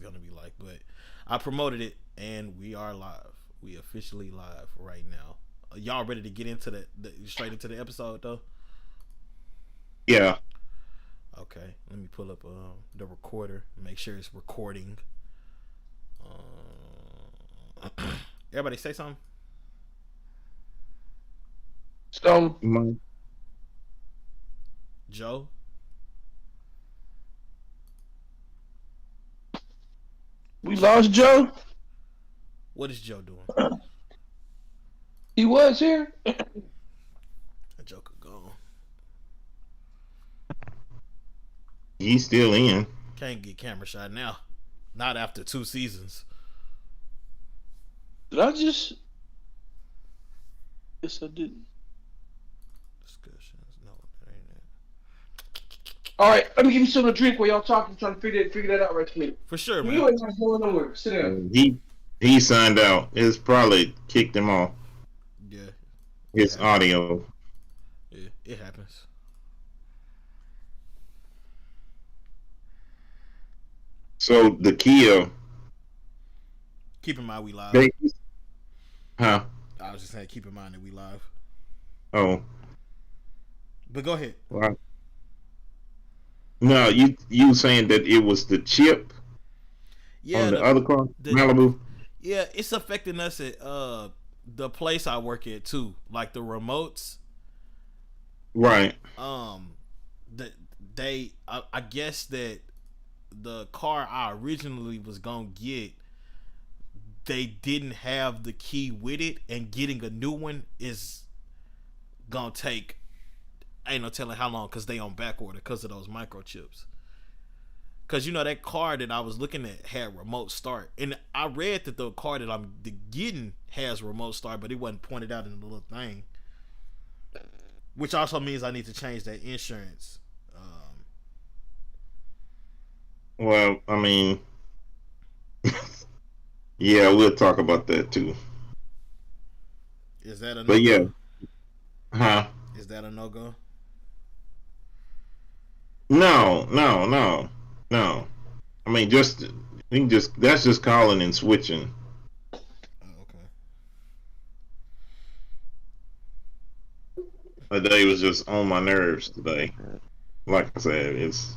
gonna be like. But I promoted it, and we are live. We officially live right now. Y'all ready to get into straight into the episode though? Yeah. Okay, let me pull up the recorder. Make sure it's recording. Everybody say something. Joe. We lost Joe. What is Joe doing? He was here. The Joker gone. He's still in. Can't get camera shot now. Not after 2 seasons. Did I just? Yes, I did. Discussions. No, that ain't it. All right, let me give you something to drink while y'all talking. I'm trying to figure that out right quick. For sure, man. You ain't going nowhere. Sit down. He signed out. It's probably kicked him off. Yeah. His audio. Yeah, it happens. So the Kia. Keep in mind we live. Huh? I was just saying, keep in mind that we live. Oh. But go ahead. Wow. No, you saying that it was the chip on the other car, Malibu? Yeah, it's affecting us at the place I work at too. Like the remotes. Right. I guess that the car I originally was gonna get, they didn't have the key with it, and getting a new one is gonna take, ain't no telling how long, because they on back order because of those microchips. Because you know that car that I was looking at had remote start, and I read that the car that I'm getting has remote start, but it wasn't pointed out in the little thing, which also means I need to change that insurance. Well, I mean, yeah, we'll talk about that too. Is that a no-go? But yeah, huh? Is that a no-go? No. I mean, that's just calling and switching. Oh, okay. The day was just on my nerves today. Like I said, it's.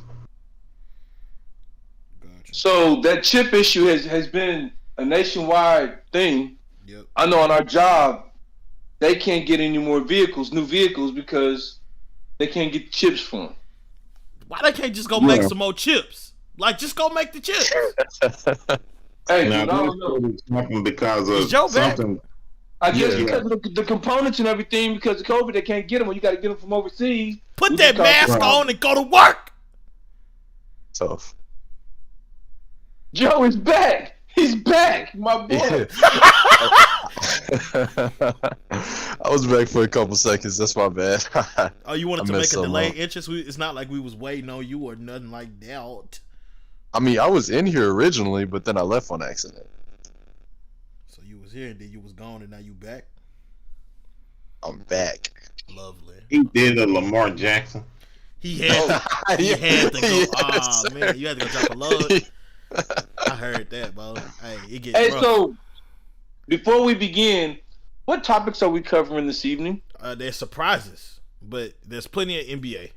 Gotcha. So that chip issue has been a nationwide thing. Yep. I know on our job, they can't get any more new vehicles, because they can't get chips for them. Why they can't just go make some more chips? Like, just go make the chips. Hey, Now, dude, I don't know. happened because of Joe back? something. I guess Yeah. because of the components and everything, because of COVID, they can't get them. You got to get them from overseas. Put that mask on and go to work. Tough. Joe is back. He's back, my boy. Yeah. I was back for a couple seconds. That's my bad. Oh, you wanted I to messed make a something delayed up. interest? It's not like we was waiting on you or nothing like that. I mean, I was in here originally, but then I left on accident. So you was here and then you was gone and now you back? I'm back. Lovely. He did a Lamar Jackson. He had to go. Yes, Man, you had to go drop a load. I heard that, bro. Hey, it gets Hey, rough. so before we begin, what topics are we covering this evening? There's surprises, but there's plenty of NBA.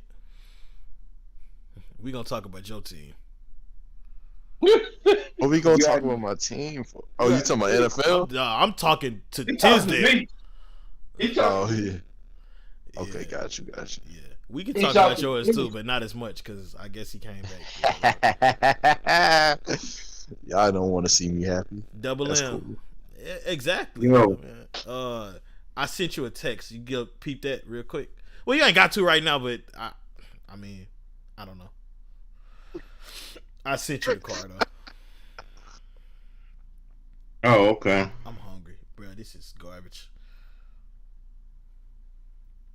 We gonna talk about your team. What we gonna You talk already- about my team for? Oh, you talking about NFL? I'm talking to He talking to Tisdale. me. He talking- Oh yeah. Yeah, Okay, got you. yeah. We can He talk about talking yours to too, me. but not as much because I guess he came back. Y'all don't want to see me happy. Double That's M. cool. Yeah, exactly. Yo. Man. I sent you a text. You go peep that real quick. Well, you ain't got to right now, but I mean, I don't know. I sent you the card though. Oh, okay. I'm hungry, bro. This is garbage.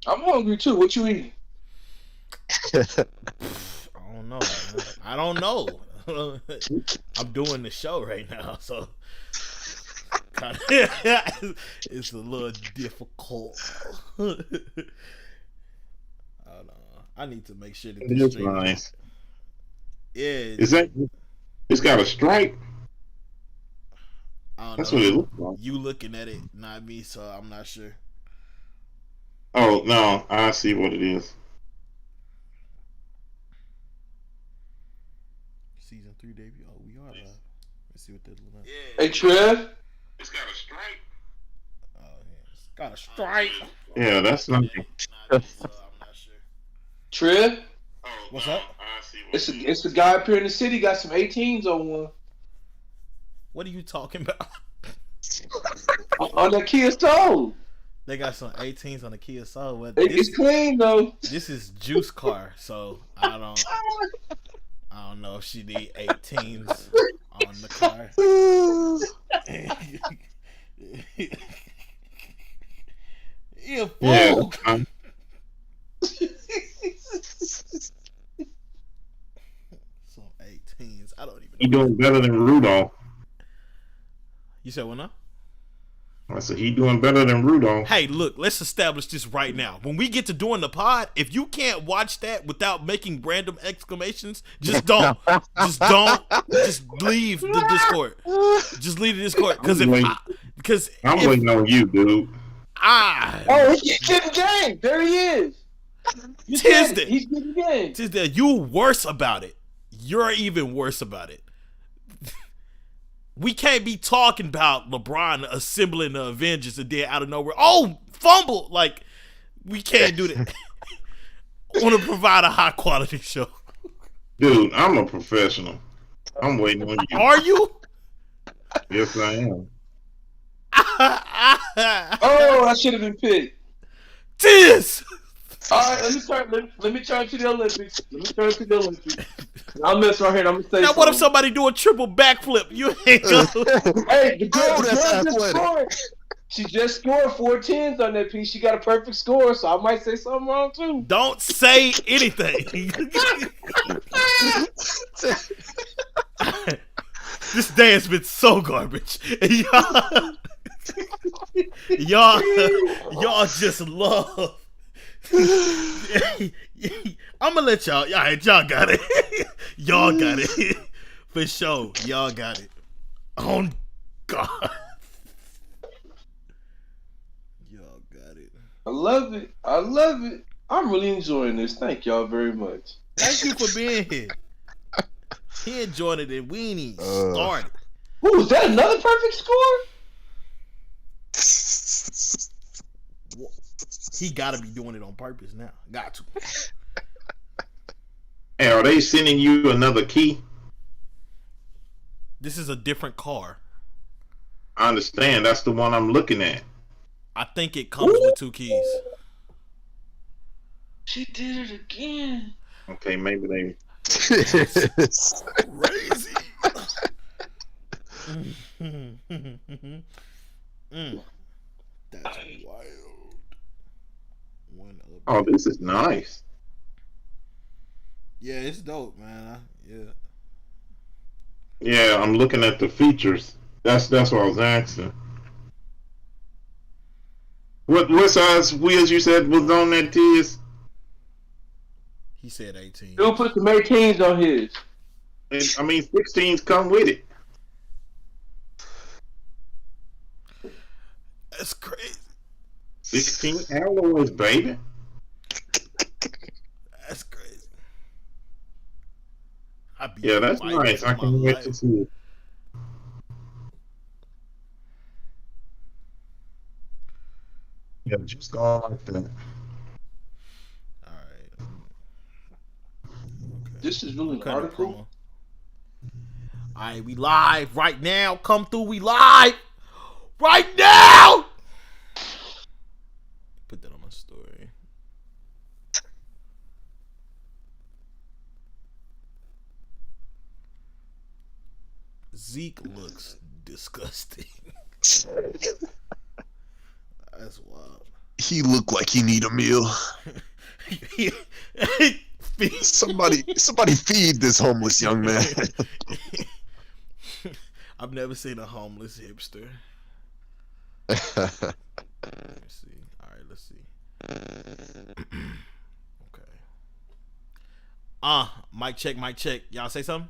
I'm hungry too. What you eating? I don't know, man. I don't know. I'm doing the show right now, so it's a little difficult. I don't know. I need to make sure that It the is stream. nice. Yeah, Is that? It's got a stripe. I don't That's know. what it looks like. You looking at it, not me, so I'm not sure. Oh no, I see what it is. Season 3 debut. Oh, we are live. Let's see what that looks like. Hey, Trev. It's got a stripe. Oh, yeah. It's got a stripe. Yeah, that's not. Not me, so I'm not sure. Trev. What's up? I see what It's the guy up here in the city got some 18s on one. What are you talking about? On that Kia Soul. They got some 18s on the Kia Soul. But It's clean though. this is Juice Car, so I don't know if she need 18s on the car. Yeah, fool. Yeah. Some 18s. I don't even know. He doing better than Rudolph. You said what now? I said he doing better than Rudolph. Hey, look, let's establish this right now. When we get to doing the pod, if you can't watch that without making random exclamations, just don't. Just don't. Just leave the Discord. Just leave the Discord. Because I'm waiting on you, dude. Oh, he's getting game. There he is. He's getting game. Tisdale, you worse about it. You're even worse about it. We can't be talking about LeBron assembling the Avengers and then out of nowhere, oh, fumble. Like, we can't do that. I want to provide a high quality show. Dude, I'm a professional. I'm waiting on you. Are you? Yes, I am. Oh, I should have been picked. This. All right, let me turn to the Olympics. I'll mess right here. I'm gonna say. Now, what if somebody do a triple backflip? You ain't gonna. Hey, the girl that's just athletic. scored. She just scored 4 10s on that piece. She got a perfect score, so I might say something wrong too. Don't say anything. This day has been so garbage. Y'all just love. I'm gonna let y'all. All right, y'all got it. Y'all got it for sure. Y'all got it. Oh God, y'all got it. I love it. I love it. I'm really enjoying this. Thank y'all very much. Thank you for being here. He enjoyed it, and we ain't even started. Ooh, was that another perfect score? He got to be doing it on purpose now. Got to. Hey, are they sending you another key? This is a different car. I understand. That's the one I'm looking at. I think it comes with 2 keys. She did it again. Okay, maybe they. Crazy. That's wild. Oh, this is nice. Yeah, it's dope, man. Yeah. Yeah, I'm looking at the features. That's what I was asking. What size wheels you said was on that Tiz? He said 18. He'll put some 18s on his. I mean, 16s come with it. That's crazy. 16 alloys, baby. That's crazy. Yeah, that's nice. I can wait to see it. Yeah, just go on like that. All right. Okay. This is really an article. All right, we live right now. Come through. We live right now. Put that on my story. Zeke looks disgusting. That's wild. He looked like he need a meal. Somebody feed this homeless young man. I've never seen a homeless hipster. Let me see. All right, let's see. Okay. Mic check, mic check. Y'all say something?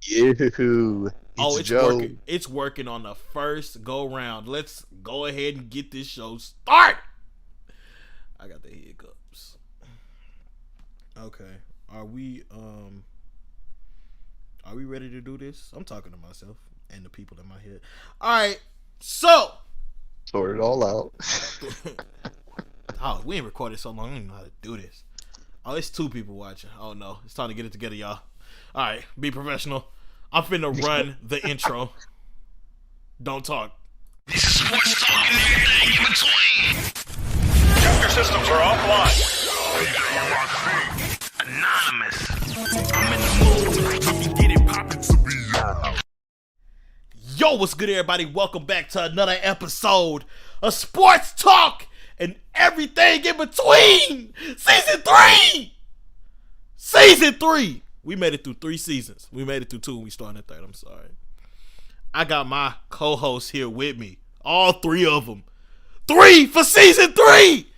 Yoo. It's working. It's working on the first go round. Let's go ahead and get this show started. I got the hiccups. Okay. Are we ready to do this? I'm talking to myself and the people in my head. All right. So sort it all out. Oh, we ain't recorded so long. I don't even know how to do this. Oh, it's 2 people watching. Oh no. It's time to get it together, y'all. All right, be professional. I'm finna run the intro. Don't talk. This is sports talk and everything in between. Chapter systems are offline. Anonymous. I'm in the mood. We can get it poppin' to be Yo, what's good, everybody? Welcome back to another episode of Sports Talk and everything in between. Season 3. Season 3. We made it through 3 seasons. We made it through 2 and we started at 3rd. I'm sorry. I got my co-hosts here with me. All 3 of them. 3 for season 3.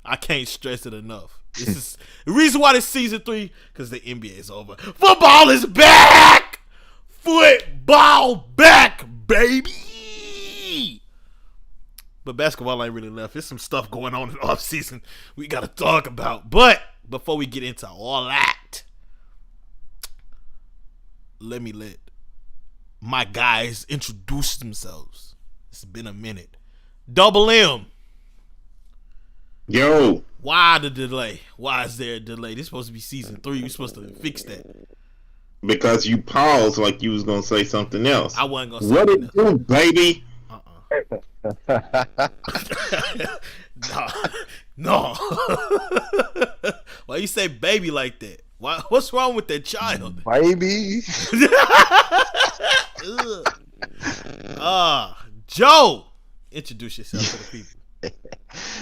I can't stress it enough. This is the reason why this season 3, because the NBA is over. Football is back. Football back, baby. But basketball ain't really left. There's some stuff going on in the offseason we got to talk about. But before we get into all that, let my guys introduce themselves. It's been a minute. Double M. Yo. Why the delay? Why is there a delay? This is supposed to be season 3. You're supposed to fix that. Because you paused like you was going to say something else. I wasn't going to say what something else. What baby? No. Why you say baby like that? What's wrong with that child? Baby. Joe, introduce yourself to the people.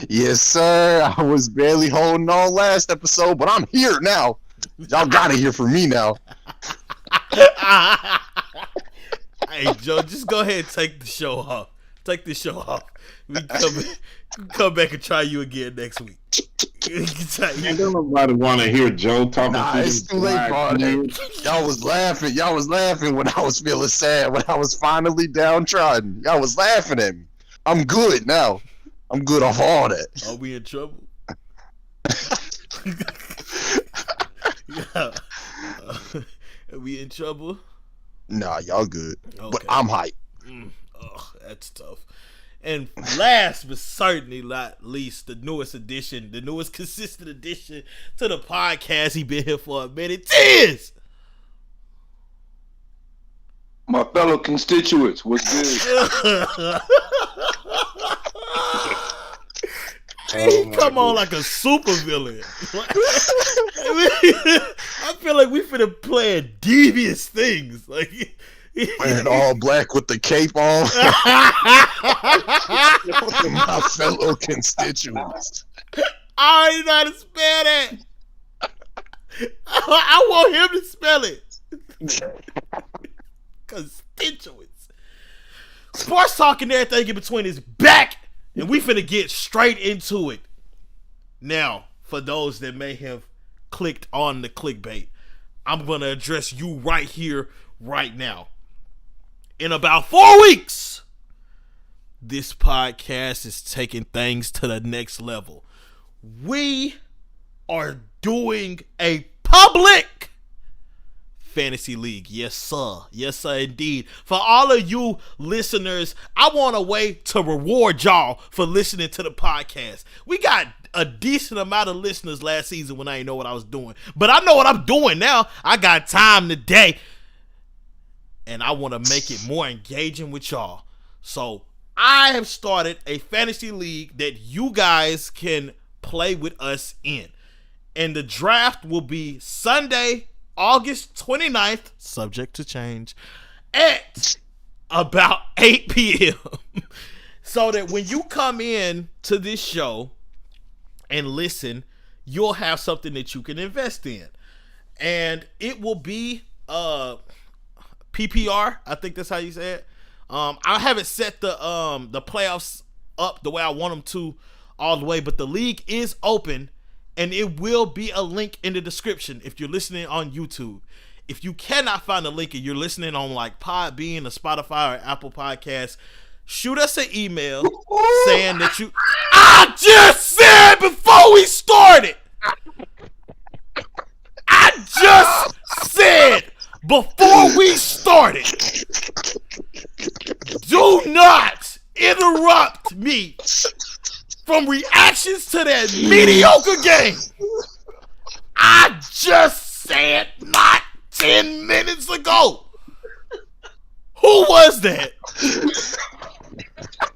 Yes, sir. I was barely holding on last episode, but I'm here now. Y'all gotta hear from me now. Hey, Joe, just go ahead and take the show off. Take the show off. We come back and try you again next week. Don't nobody want to hear Joe talking. It's too late, bro. Y'all was laughing. Y'all was laughing when I was feeling sad. When I was finally downtrodden, y'all was laughing at me. I'm good now. I'm good off all that. Are we in trouble? Yeah. Are we in trouble? Nah, y'all good. Okay. But I'm hyped. That's tough. And last but certainly not least, the newest addition, the newest consistent addition to the podcast. He been here for a minute. Tiz! My fellow constituents, what's good? He come on like a super villain. I feel like we finna play devious things. Like wearing all black with the cape on. My fellow constituents. I already know how to spell that. I want him to spell it. Constituents. Sports talk and everything in between is back, and we finna get straight into it. Now, for those that may have clicked on the clickbait, I'm gonna address you right here, right now. In about 4 weeks, this podcast is taking things to the next level. We are doing a public fantasy league. Yes, sir. Yes, sir, indeed. For all of you listeners, I want a way to reward y'all for listening to the podcast. We got a decent amount of listeners last season when I didn't know what I was doing. But I know what I'm doing now. I got time today. And I want to make it more engaging with y'all. So I have started a fantasy league that you guys can play with us in. And the draft will be Sunday, August 29th, subject to change, at about 8 p.m. So that when you come in to this show and listen, you'll have something that you can invest in. And it will be PPR, I think that's how you say it. I haven't set the playoffs up the way I want them to all the way, but the league is open, and it will be a link in the description if you're listening on YouTube. If you cannot find the link and you're listening on like Podbean or Spotify or Apple Podcasts, shoot us an email saying that you. I just said before we started. I just said before we started. Do not interrupt me from reactions to that mediocre game. I just said not 10 minutes ago. Who was that?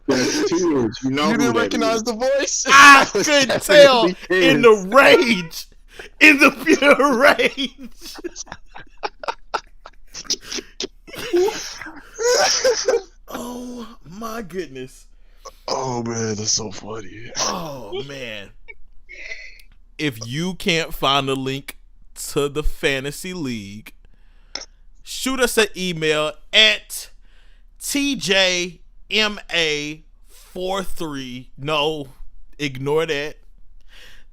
You didn't recognize the voice? I could tell in the rage. In the pure rage. Oh my goodness. Oh man, that's so funny. Oh man. If you can't find a link to the Fantasy League, shoot us an email at TJMA43. No, ignore that.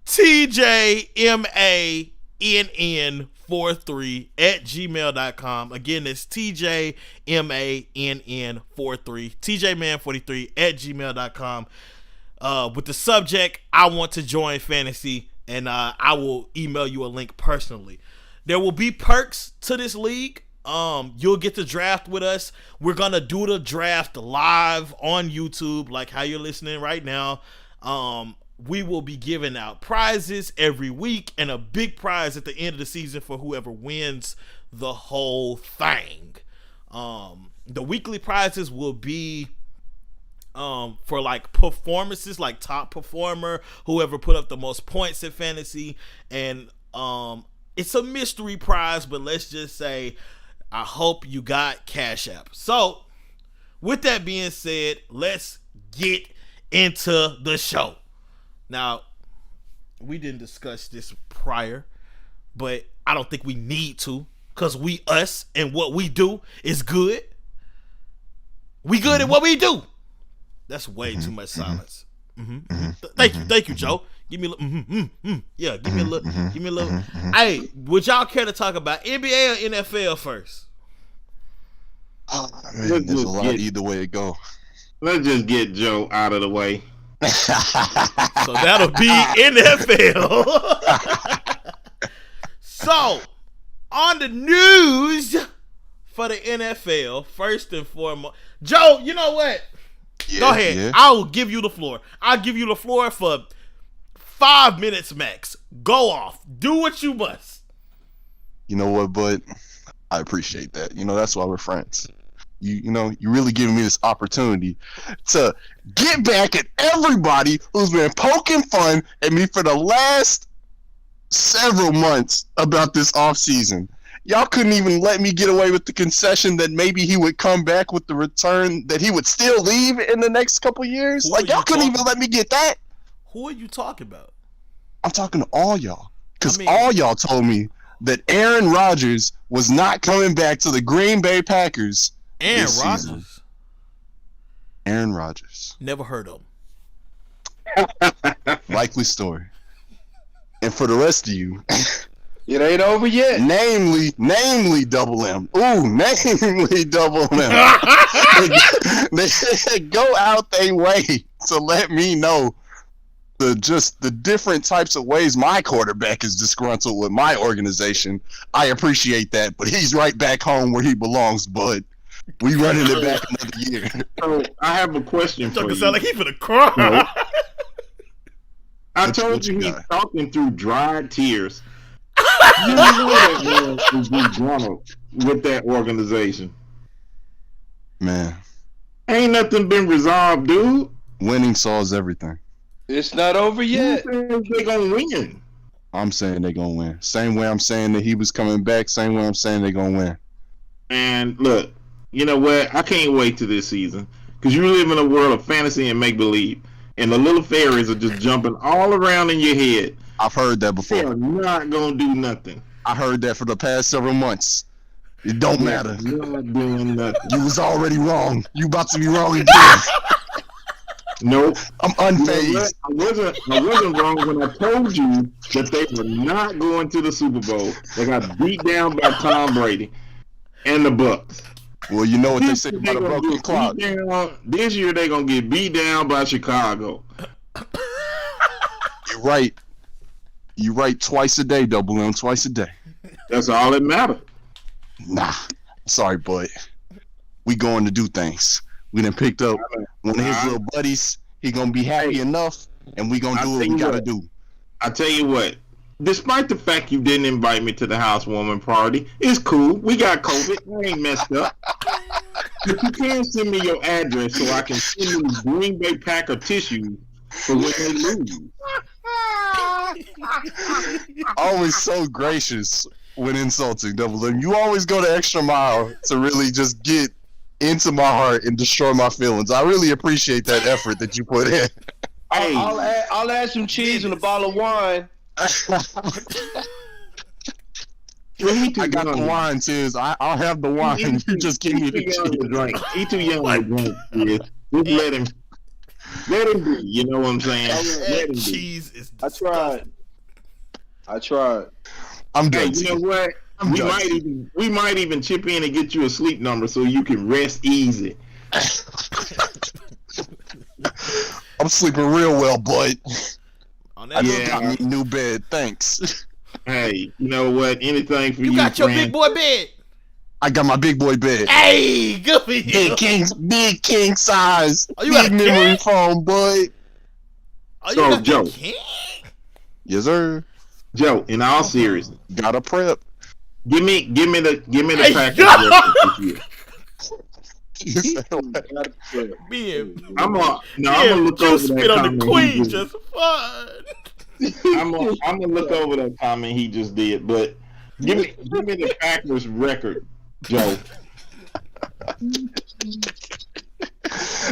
TJMANN43 Again, it's TJMANN43. TJMan43 with the subject, I want to join fantasy, and I will email you a link personally. There will be perks to this league. You'll get to draft with us. We're gonna do the draft live on YouTube, like how you're listening right now. We will be giving out prizes every week and a big prize at the end of the season for whoever wins the whole thing. The weekly prizes will be for like performances, like top performer, whoever put up the most points in fantasy, and it's a mystery prize, but let's just say I hope you got Cash App. So with that being said, let's get into the show. Now, we didn't discuss this prior, but I don't think we need to, because we us and what we do is good. We good at what we do. That's way too much silence. Thank you, Joe. Give me a little, yeah, give me a little. Hey, would y'all care to talk about NBA or NFL first? Oh, man, there's a lot either way it go. Let's just get Joe out of the way. So that'll be NFL. So, on the news for the NFL, first and foremost, Joe, you know what? Yeah, go ahead. Yeah. I'll give you the floor. I'll give you the floor for 5 minutes max. Go off. Do what you must. You know what, bud? I appreciate that. You know, that's why we're friends. You know, you really giving me this opportunity to get back at everybody who's been poking fun at me for the last several months about this offseason. Y'all couldn't even let me get away with the concession that maybe he would come back with the return, that he would still leave in the next couple years. Like, y'all couldn't even let me get that. Who are you talking about? I'm talking to all y'all. Because all y'all told me that Aaron Rodgers was not coming back to the Green Bay Packers. Aaron Rodgers? Aaron Rodgers. Never heard of him. Likely story. And for the rest of you, it ain't over yet. Namely Double M. Ooh, namely Double M. They go out their way to let me know the different types of ways my quarterback is disgruntled with my organization. I appreciate that, but he's right back home where he belongs, bud. We running it back another year. So I have a question for you. Sound like he finna cry. No. I told you he's talking through dried tears. You know that man is disgruntled with that organization. Man, ain't nothing been resolved, dude. Winning solves everything. It's not over yet. They gonna win. I'm saying they gonna win. Same way I'm saying that he was coming back. Same way I'm saying they gonna win. And look, you know what? I can't wait to this season because you live in a world of fantasy and make believe, and the little fairies are just jumping all around in your head. I've heard that before. They are not gonna do nothing. I heard that for the past several months. It don't matter. Not doing nothing. You was already wrong. You about to be wrong again. Nope. I'm You know unfazed. what? I wasn't wrong when I told you that they were not going to the Super Bowl. They got beat down by Tom Brady and the Bucks. Well, you know what they This say year about a gonna broken get clock. beat down. This year they're gonna get beat down by Chicago. You're right. You're right twice a day, Double M, twice a day. That's all that matters. Nah. Sorry, but we going to do things. We done picked up one of his little buddies. He gonna be happy enough, and we gonna do what we gotta do. I tell you what. Despite the fact you didn't invite me to the housewarming party, it's cool. We got COVID. I ain't messed up. But you can send me your address so I can send you Green Bay Packer tissue for when they lose. Always so gracious when insulting, Double M. You always go the extra mile to really just get into my heart and destroy my feelings. I really appreciate that effort that you put in. Hey, I'll add some cheese and a bottle of wine. I got the wine, Tiz. I'll have the wine. You just give me the He too young to cheese. drink. He too young to drink. Yes. Just let him be. You know what I'm saying? Let That him be. cheese is I disgusting. tried. I'm Hey, done. you know Tiz. what? I'm We done. might even chip in and get you a sleep number so you can rest easy. I'm sleeping real well, but On I that just Yeah. got me a new bed. Thanks. Hey, you know what? Anything for you, you got your friend. big boy bed. I got my big boy bed. Hey, good for you. Big king size. Oh, you got big a memory king? foam, boy. Oh, you So, got Joe. the king? Yes, sir. Joe, in all seriousness, Got a prep. give me the Hey, package yo! record this year. Me I'm gonna and look you over spit that on the comment. queen just fun. I'm gonna look over that comment he just did, but give me the Packers record, Joe.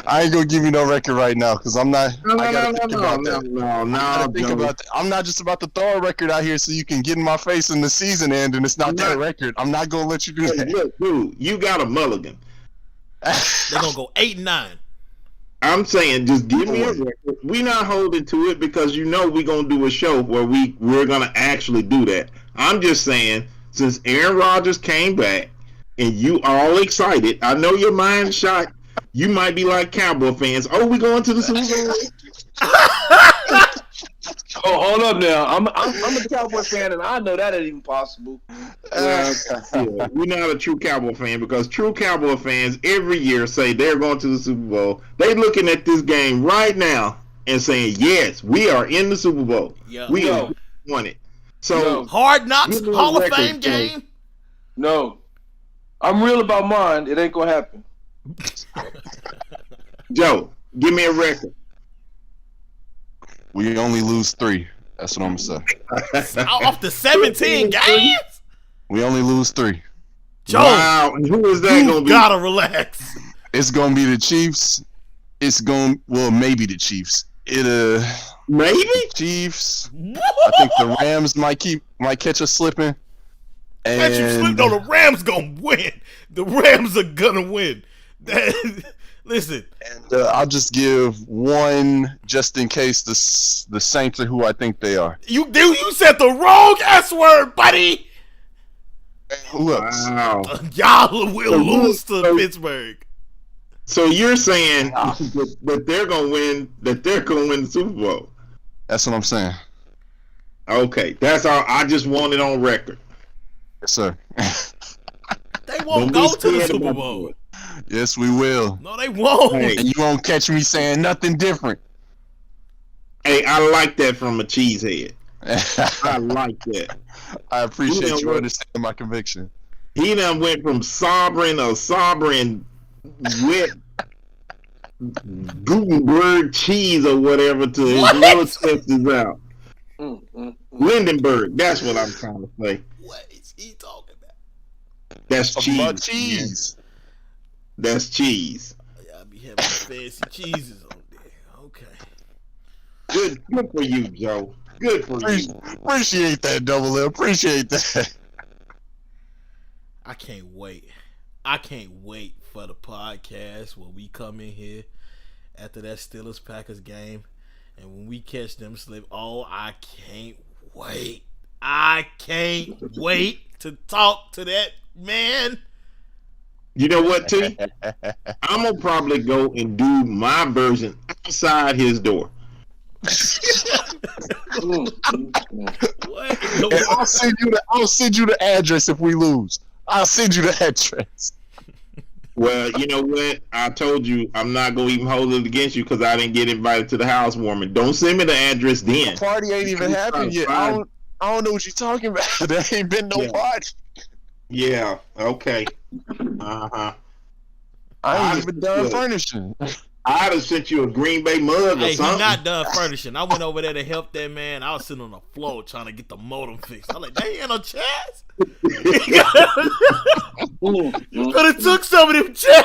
I ain't gonna give you no record right now because I'm not. I gotta think about that. no, I gotta think Joe. about that. I'm not just about to throw a record out here so you can get in my face in the season end and it's not that record. I'm not gonna let you do that. Look, dude, you got a mulligan. They're gonna go 8-9. I'm saying, just give me a record. We're not holding to it because you know we're gonna do a show where we're gonna actually do that. I'm just saying, since Aaron Rodgers came back and you all excited, I know your mind's shot. You might be like Cowboy fans. Oh, we going to the Super Bowl? Oh, hold up now. I'm a Cowboy fan, and I know that ain't even possible. Well, yeah, we're not a true Cowboy fan because true Cowboy fans every year say they're going to the Super Bowl. They looking at this game right now and saying, "Yes, we are in the Super Bowl. Yeah. We No. have won it." So No. Hard Knocks Give me a Hall of record, Fame Joe. game. No, I'm real about mine. It ain't gonna happen. Joe, give me a record. We only lose 3. That's what I'm gonna say. Off the 17 games. We only lose 3. Joe, Wow, and who is that you going to be? gotta relax. It's gonna be the Chiefs. Maybe the Chiefs. Maybe. Chiefs. I think the Rams might catch us slipping. Bet you sleep. No, the Rams gonna win. The Rams are gonna win. Listen, And I'll just give one just in case the Saints are who I think they are. you said the wrong S word, buddy. Who else? Wow. Y'all will lose to Pittsburgh. So you're saying that they're going to win? That they're going to win the Super Bowl? That's what I'm saying. Okay, that's all. I just want it on record. Yes, sir. They won't Don't be go to the scared Super about Bowl. it. Yes, we will. No, they won't. Hey. And you won't catch me saying nothing different. Hey, I like that from a cheesehead. I like that. I appreciate You know you what? understanding my conviction. He done went from sovereign wet Gutenberg cheese or whatever to his What? little testers out. Mm. Lindenberg, that's what I'm trying to say. What is he talking about? That's Talking cheese. about man. cheese. That's cheese. Y'all be having fancy cheeses on there. Okay. Good for you, Joe. Good for you. Appreciate that, Double L. Appreciate that. I can't wait. I can't wait for the podcast when we come in here after that Steelers Packers game, and when we catch them slip, oh, I can't wait. I can't wait to talk to that man. You know what, T? I'm gonna probably go and do my version outside his door. What? And I'll send you the address if we lose. I'll send you the address. Well, you know what? I told you I'm not gonna even hold it against you because I didn't get invited to the housewarming. Don't send me the address then. The party ain't even happened yet. I don't know what you're talking about. There ain't been no party. Yeah. Okay. I I ain't even done furnishing. I'd have sent you a Green Bay mug or Hey, he something. not done furnishing. I went over there to help that man. I was sitting on the floor trying to get the modem fixed. I was like, they ain't no chairs. You could have took some of them chairs.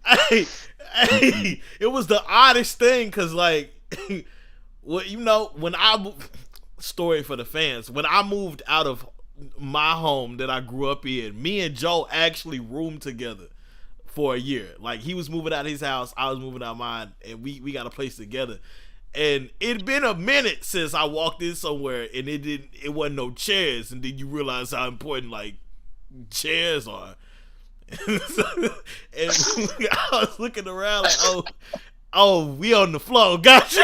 hey, it was the oddest thing because, like, well, you know, when story for the fans, when I moved out of my home that I grew up in, me and Joe actually roomed together for a year. Like, he was moving out of his house, I was moving out of mine, and we got a place together. And it'd been a minute since I walked in somewhere and it wasn't no chairs, and then you realize how important like chairs are. And I was looking around like, oh, we on the floor, gotcha.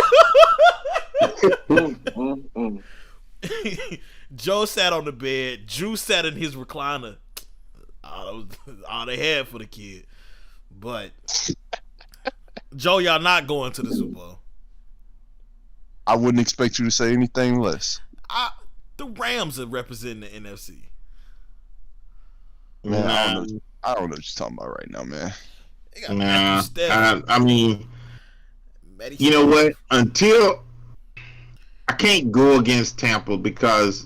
Joe sat on the bed, Drew sat in his recliner. That was all they had for the kid. But Joe, y'all not going to the Super Bowl. I wouldn't expect you to say anything less. The Rams are representing the NFC. Man, I don't know what you're talking about right now, man. They got Matthew Stafford. I mean, Matty you know Stafford. what? Until I can't go against Tampa because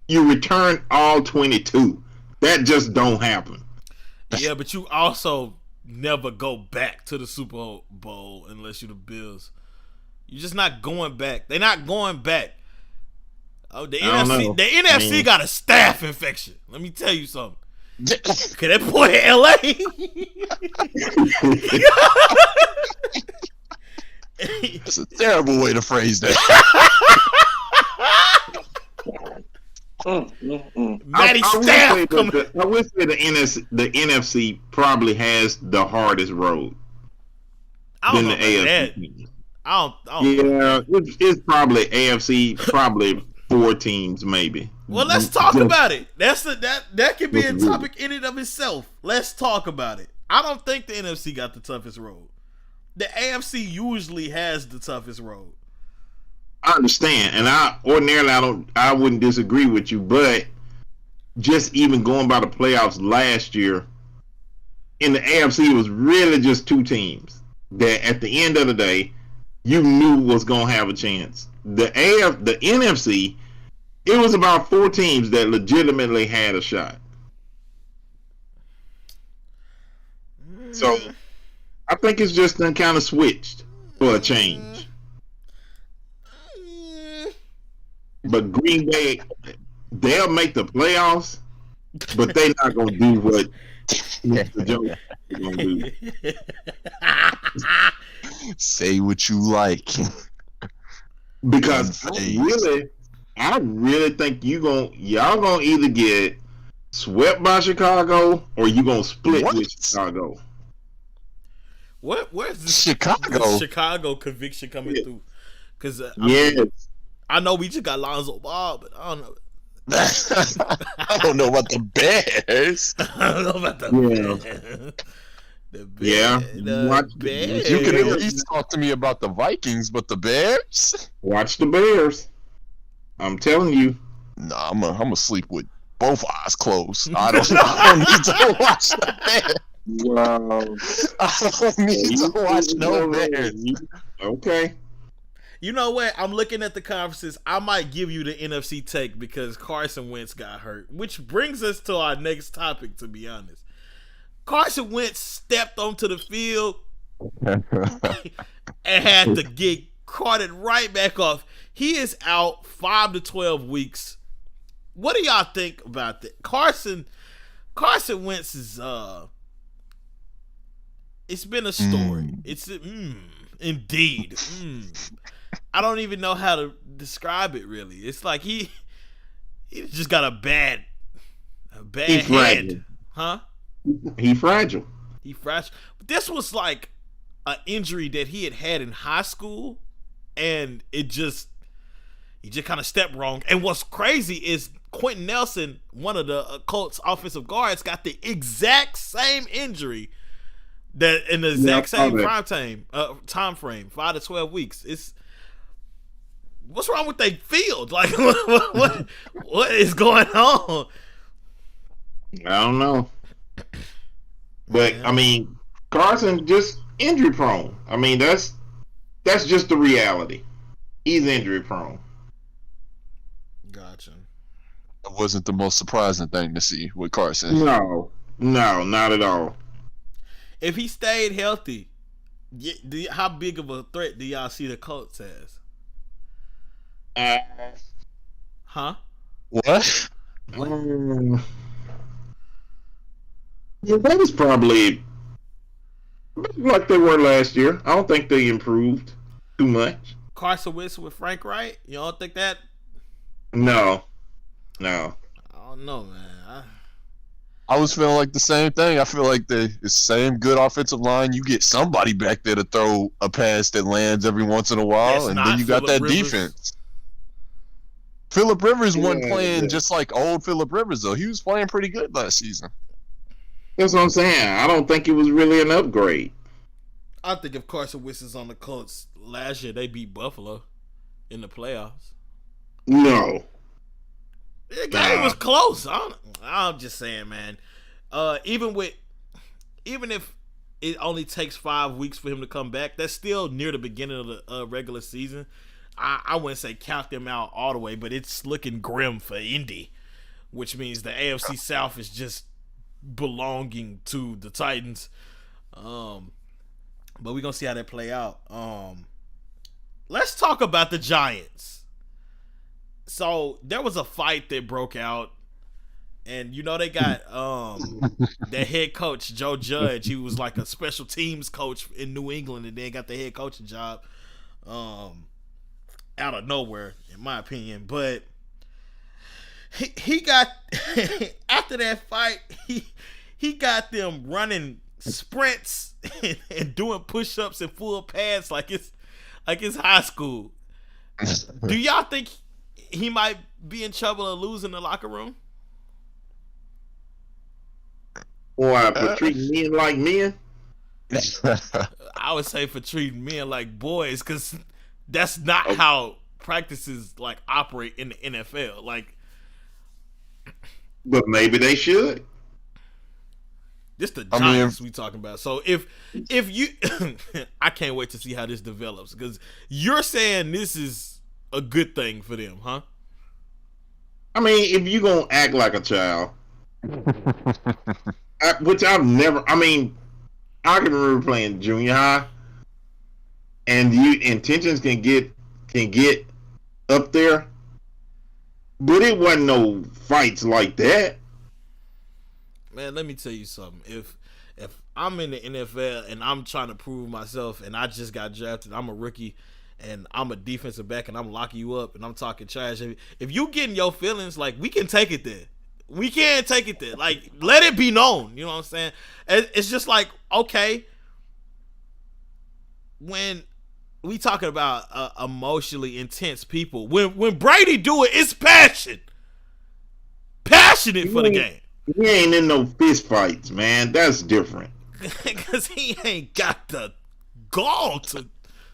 you return all 22. That just don't happen. Yeah, but you also never go back to the Super Bowl unless you're the Bills. You're just not going back. They're not going back. Oh, the I don't know. NFC. The NFC I mean, got a staph infection. Let me tell you something. Okay, that boy in LA. That's a terrible way to phrase that. Matty I Staff coming. would say the NFC probably has the hardest road I don't than know the about that. AFC. I don't. Yeah, it's probably AFC, probably 4 teams maybe. Well, let's talk about it. That could be a Just- topic in and of itself. Let's talk about it. I don't think the NFC got the toughest road. The AFC usually has the toughest road. I understand, and I wouldn't disagree with you, but just even going by the playoffs last year, in the AFC, it was really just 2 teams that at the end of the day, you knew was gonna have a chance. The NFC, it was about 4 teams that legitimately had a shot. So I think it's just done kind of switched for a change. But Green Bay, they'll make the playoffs, but they're not gonna do what Mr. Jones is gonna do. Say what you like. Because I really think y'all gonna either get swept by Chicago or you gonna split with Chicago. Where's this Chicago conviction coming through? Because I know we just got Lonzo Ball, but I don't know. I don't know about the Bears. I don't know about the Bears. The Bears. Bears. You can at least talk to me about the Vikings, but the Bears? Watch the Bears. I'm telling you. Nah, I'm gonna sleep with both eyes closed. I don't need to watch the Bears. Wow. I don't need to watch no Bears. Okay. You know what? I'm looking at the conferences. I might give you the NFC take because Carson Wentz got hurt, which brings us to our next topic, to be honest. Carson Wentz stepped onto the field and had to get carted right back off. He is out 5 to 12 weeks. What do y'all think about that? Carson Wentz is It's been a story. Mm. It's indeed. I don't even know how to describe it really. It's like he just got a bad He's fragile. head. Huh? He fragile. He fractured. But this was like an injury that he had in high school, and he just kind of stepped wrong. And what's crazy is Quentin Nelson, one of the Colts offensive guards, got the exact same injury that in the exact same time frame, 5 to 12 weeks. What's wrong with their field? Like what is going on? I don't know. But I mean, Carson just injury prone. I mean, that's just the reality. He's injury prone. Gotcha. That wasn't the most surprising thing to see with Carson. No, not at all. If he stayed healthy, how big of a threat do y'all see the Colts as? Huh? What? Yeah, that was probably like they were last year. I don't think they improved too much. Carson Wentz with Frank Wright? You don't think that? No. I don't know, man. I was feeling like the same thing. I feel like the same good offensive line. You get somebody back there to throw a pass that lands every once in a while, and then you got that defense. Phillip Rivers wasn't playing just like old Phillip Rivers, though. He was playing pretty good last season. That's what I'm saying. I don't think it was really an upgrade. I think if Carson Wentz is on the Colts last year, they beat Buffalo in the playoffs. No. The game was close. I'm just saying, man. Even if it only takes 5 weeks for him to come back, that's still near the beginning of the regular season. I wouldn't say count them out all the way, but it's looking grim for Indy, which means the AFC South is just belonging to the Titans. But we're gonna see how that play out. Let's talk about the Giants. So there was a fight that broke out, and you know they got their head coach Joe Judge. He was like a special teams coach in New England, and then got the head coaching job out of nowhere, in my opinion. But he got after that fight, he got them running sprints and doing push-ups in full pads like it's high school. Do y'all think he might be in trouble of losing the locker room? Or for treating men like men? I would say for treating men like boys, because that's not how practices like operate in the NFL. Like, but maybe they should. This the Giants we talking about. So if you, I can't wait to see how this develops, because you're saying this is a good thing for them, huh? I mean, if you gonna act like a child, which I've never. I mean, I can remember playing junior high, and intentions can get up there, but it wasn't no fights like that. Man, let me tell you something. If I'm in the NFL and I'm trying to prove myself, and I just got drafted, I'm a rookie, and I'm a defensive back, and I'm locking you up, and I'm talking trash. If you getting your feelings, like, we can take it there. We can take it there. Like, let it be known. You know what I'm saying? It's just like, okay, when we talking about emotionally intense people, when Brady do it, it's passionate for the game. He ain't in no fist fights, man. That's different. Because he ain't got the gall to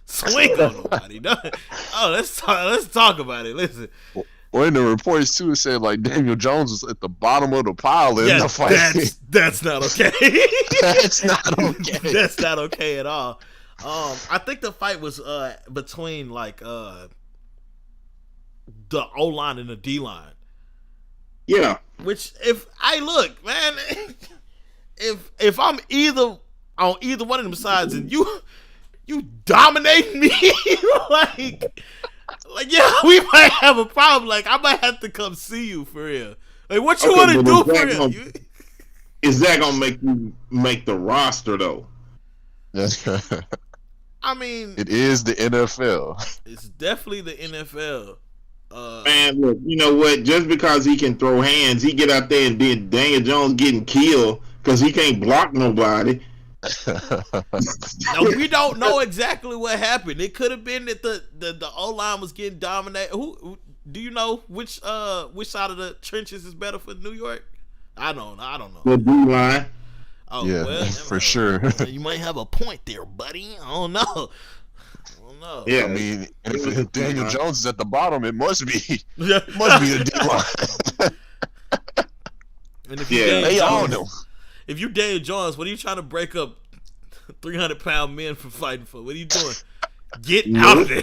swing on nobody. Let's talk about it. Listen. Well, in the reports too, it said like Daniel Jones was at the bottom of the pile in the fight. That's not okay. That's not okay. That's not okay at all. I think the fight was between like the O line and the D line. Yeah. Which, if I look, man, if I'm on either one of them sides and you dominate me, like yeah, we might have a problem. Like, I might have to come see you for real. Like, what you want to do for real? Is that gonna make you make the roster though? I mean, It is the NFL. it's definitely the NFL. Man, look, you know what? Just because he can throw hands, he get out there and then Daniel Jones getting killed because he can't block nobody. Now, we don't know exactly what happened. It could have been that the O line was getting dominated. Who do you know which side of the trenches is better for New York? I don't know. The D line. Oh, Yeah, well, for sure. You might have a point there, buddy. I don't know. Yeah, I mean, if Daniel Jones is at the bottom, it must be a D line. And if you Yeah. Daniel They Jones, own them. if you Daniel Jones, what are you trying to break up 300-pound men for fighting for? What are you doing? Get out of there.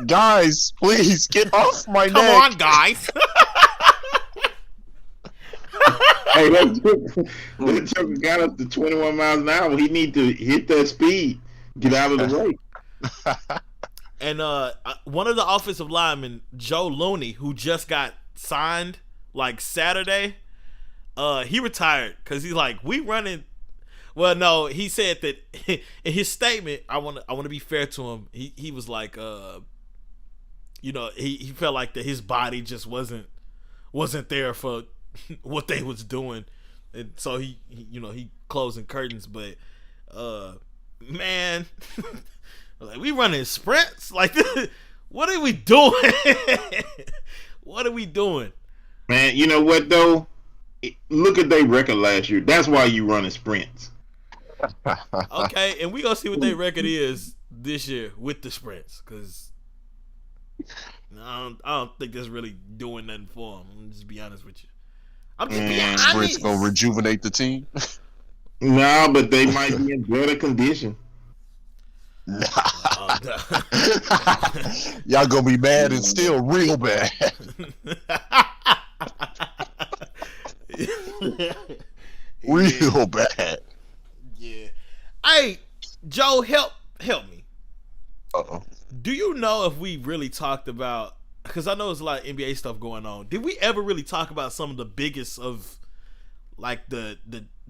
Guys, please get off my Come neck. on, guys. Hey, that Joker got up to 21 miles an hour. He need to hit that speed. Get out of the way. And one of the offensive linemen, Joe Looney, who just got signed like Saturday, he retired because he's like, we running. Well, no, he said that in his statement. I want to be fair to him. He was like, he felt like that his body just wasn't there for what they was doing, and so he closing curtains. But man. Like, we running sprints? Like, what are we doing? What are we doing? Man, you know what, though? Look at their record last year. That's why you running sprints. Okay, and we going to see what their record is this year with the sprints. Because I don't think that's really doing nothing for them. I'm just be honest with you. I'm just being honest. Sprints gonna rejuvenate the team. No, but they might be in better condition. Y'all gonna be mad and still real bad. Real bad. Yeah. Hey, Joe, help me. Uh-oh. Do you know if we really talked about, because I know there's a lot of NBA stuff going on, did we ever really talk about some of the biggest of like the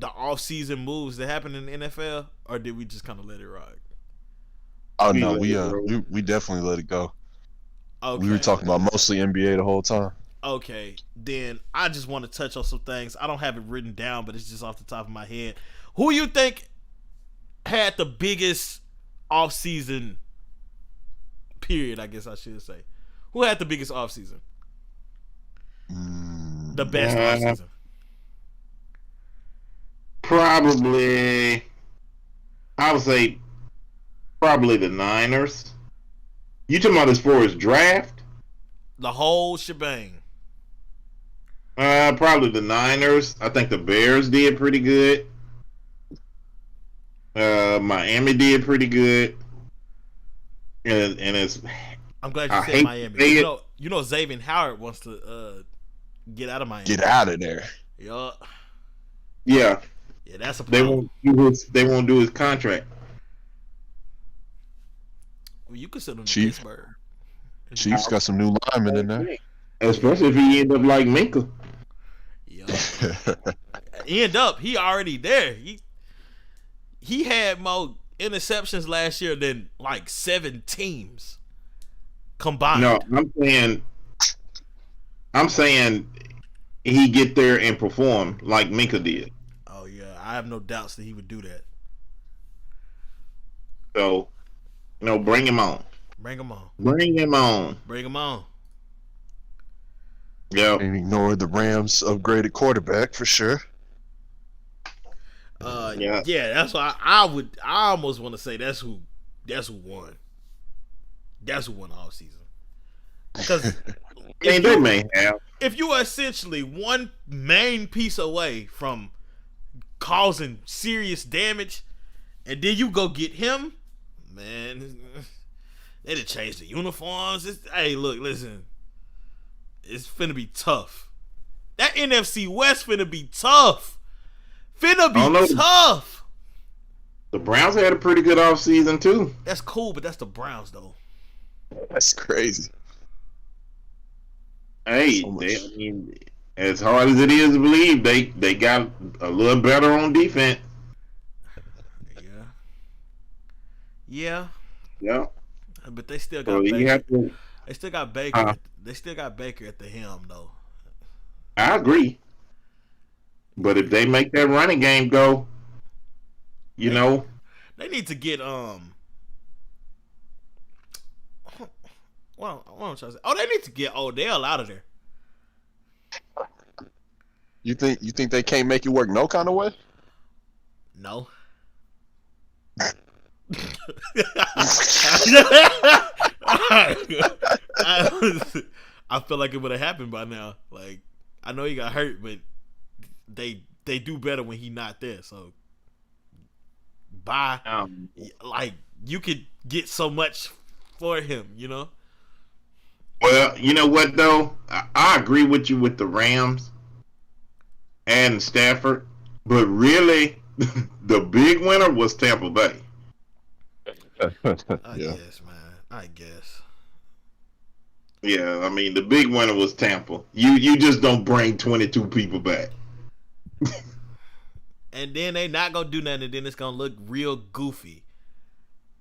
off-season moves that happened in the NFL, or did we just kind of let it rock? Oh no, we definitely let it go. Okay. We were talking about mostly NBA the whole time. Okay, then I just want to touch on some things. I don't have it written down, but it's just off the top of my head. Who you think had the biggest off-season period, I guess I should say? Who had the biggest off-season? The best off-season? Probably, I would say, probably the Niners. You talking about as far as draft? The whole shebang. Probably the Niners. I think the Bears did pretty good. Miami did pretty good. And it's. I'm glad I you said hate Miami. to say You know Xavier Howard wants to get out of Miami. Get out of there. Yeah. Yeah, Yeah, that's a they problem. won't do his contract. Well, you could send him to Chief. Pittsburgh. Chiefs got some new linemen in there. Especially if he end up like Minka. Yeah. He already there. He had more interceptions last year than like 7 teams combined. No, I'm saying he get there and perform like Minka did. Oh yeah, I have no doubts that he would do that. So, bring him on. Bring him on. Bring him on. Bring him on. Yeah. And ignore the Rams' upgraded quarterback for sure. Yeah. Yeah, that's why I almost want to say that's who won. That's who won all season. Because They may have. if you are essentially one main piece away from causing serious damage, and then you go get him, man, they'd have changed the uniforms. Hey, look, listen, it's finna be tough. That NFC West finna be tough. Finna be tough. The Browns had a pretty good offseason too. That's cool, but that's the Browns, though. That's crazy. Hey, So much. as hard as it is to believe, they got a little better on defense. Yeah. Yeah, Yeah. but they still So got you Baker. have to. They still got Baker. They still got Baker at the helm though. I agree. But if they make that running game go, you know, They need to get what I'm trying to say. Oh, they need to get Odell out of there. You think they can't make it work no kind of way? No. I feel like it would have happened by now. Like, I know he got hurt, but they do better when he not there. So, bye. Like, you could get so much for him, you know? well, you know what though? I agree with you with the Rams and Stafford, but really, the big winner was Tampa Bay. I guess, man. I guess. Yeah, I mean the big winner was Tampa. You just don't bring 22 people back. And then they not gonna do nothing, and then it's gonna look real goofy.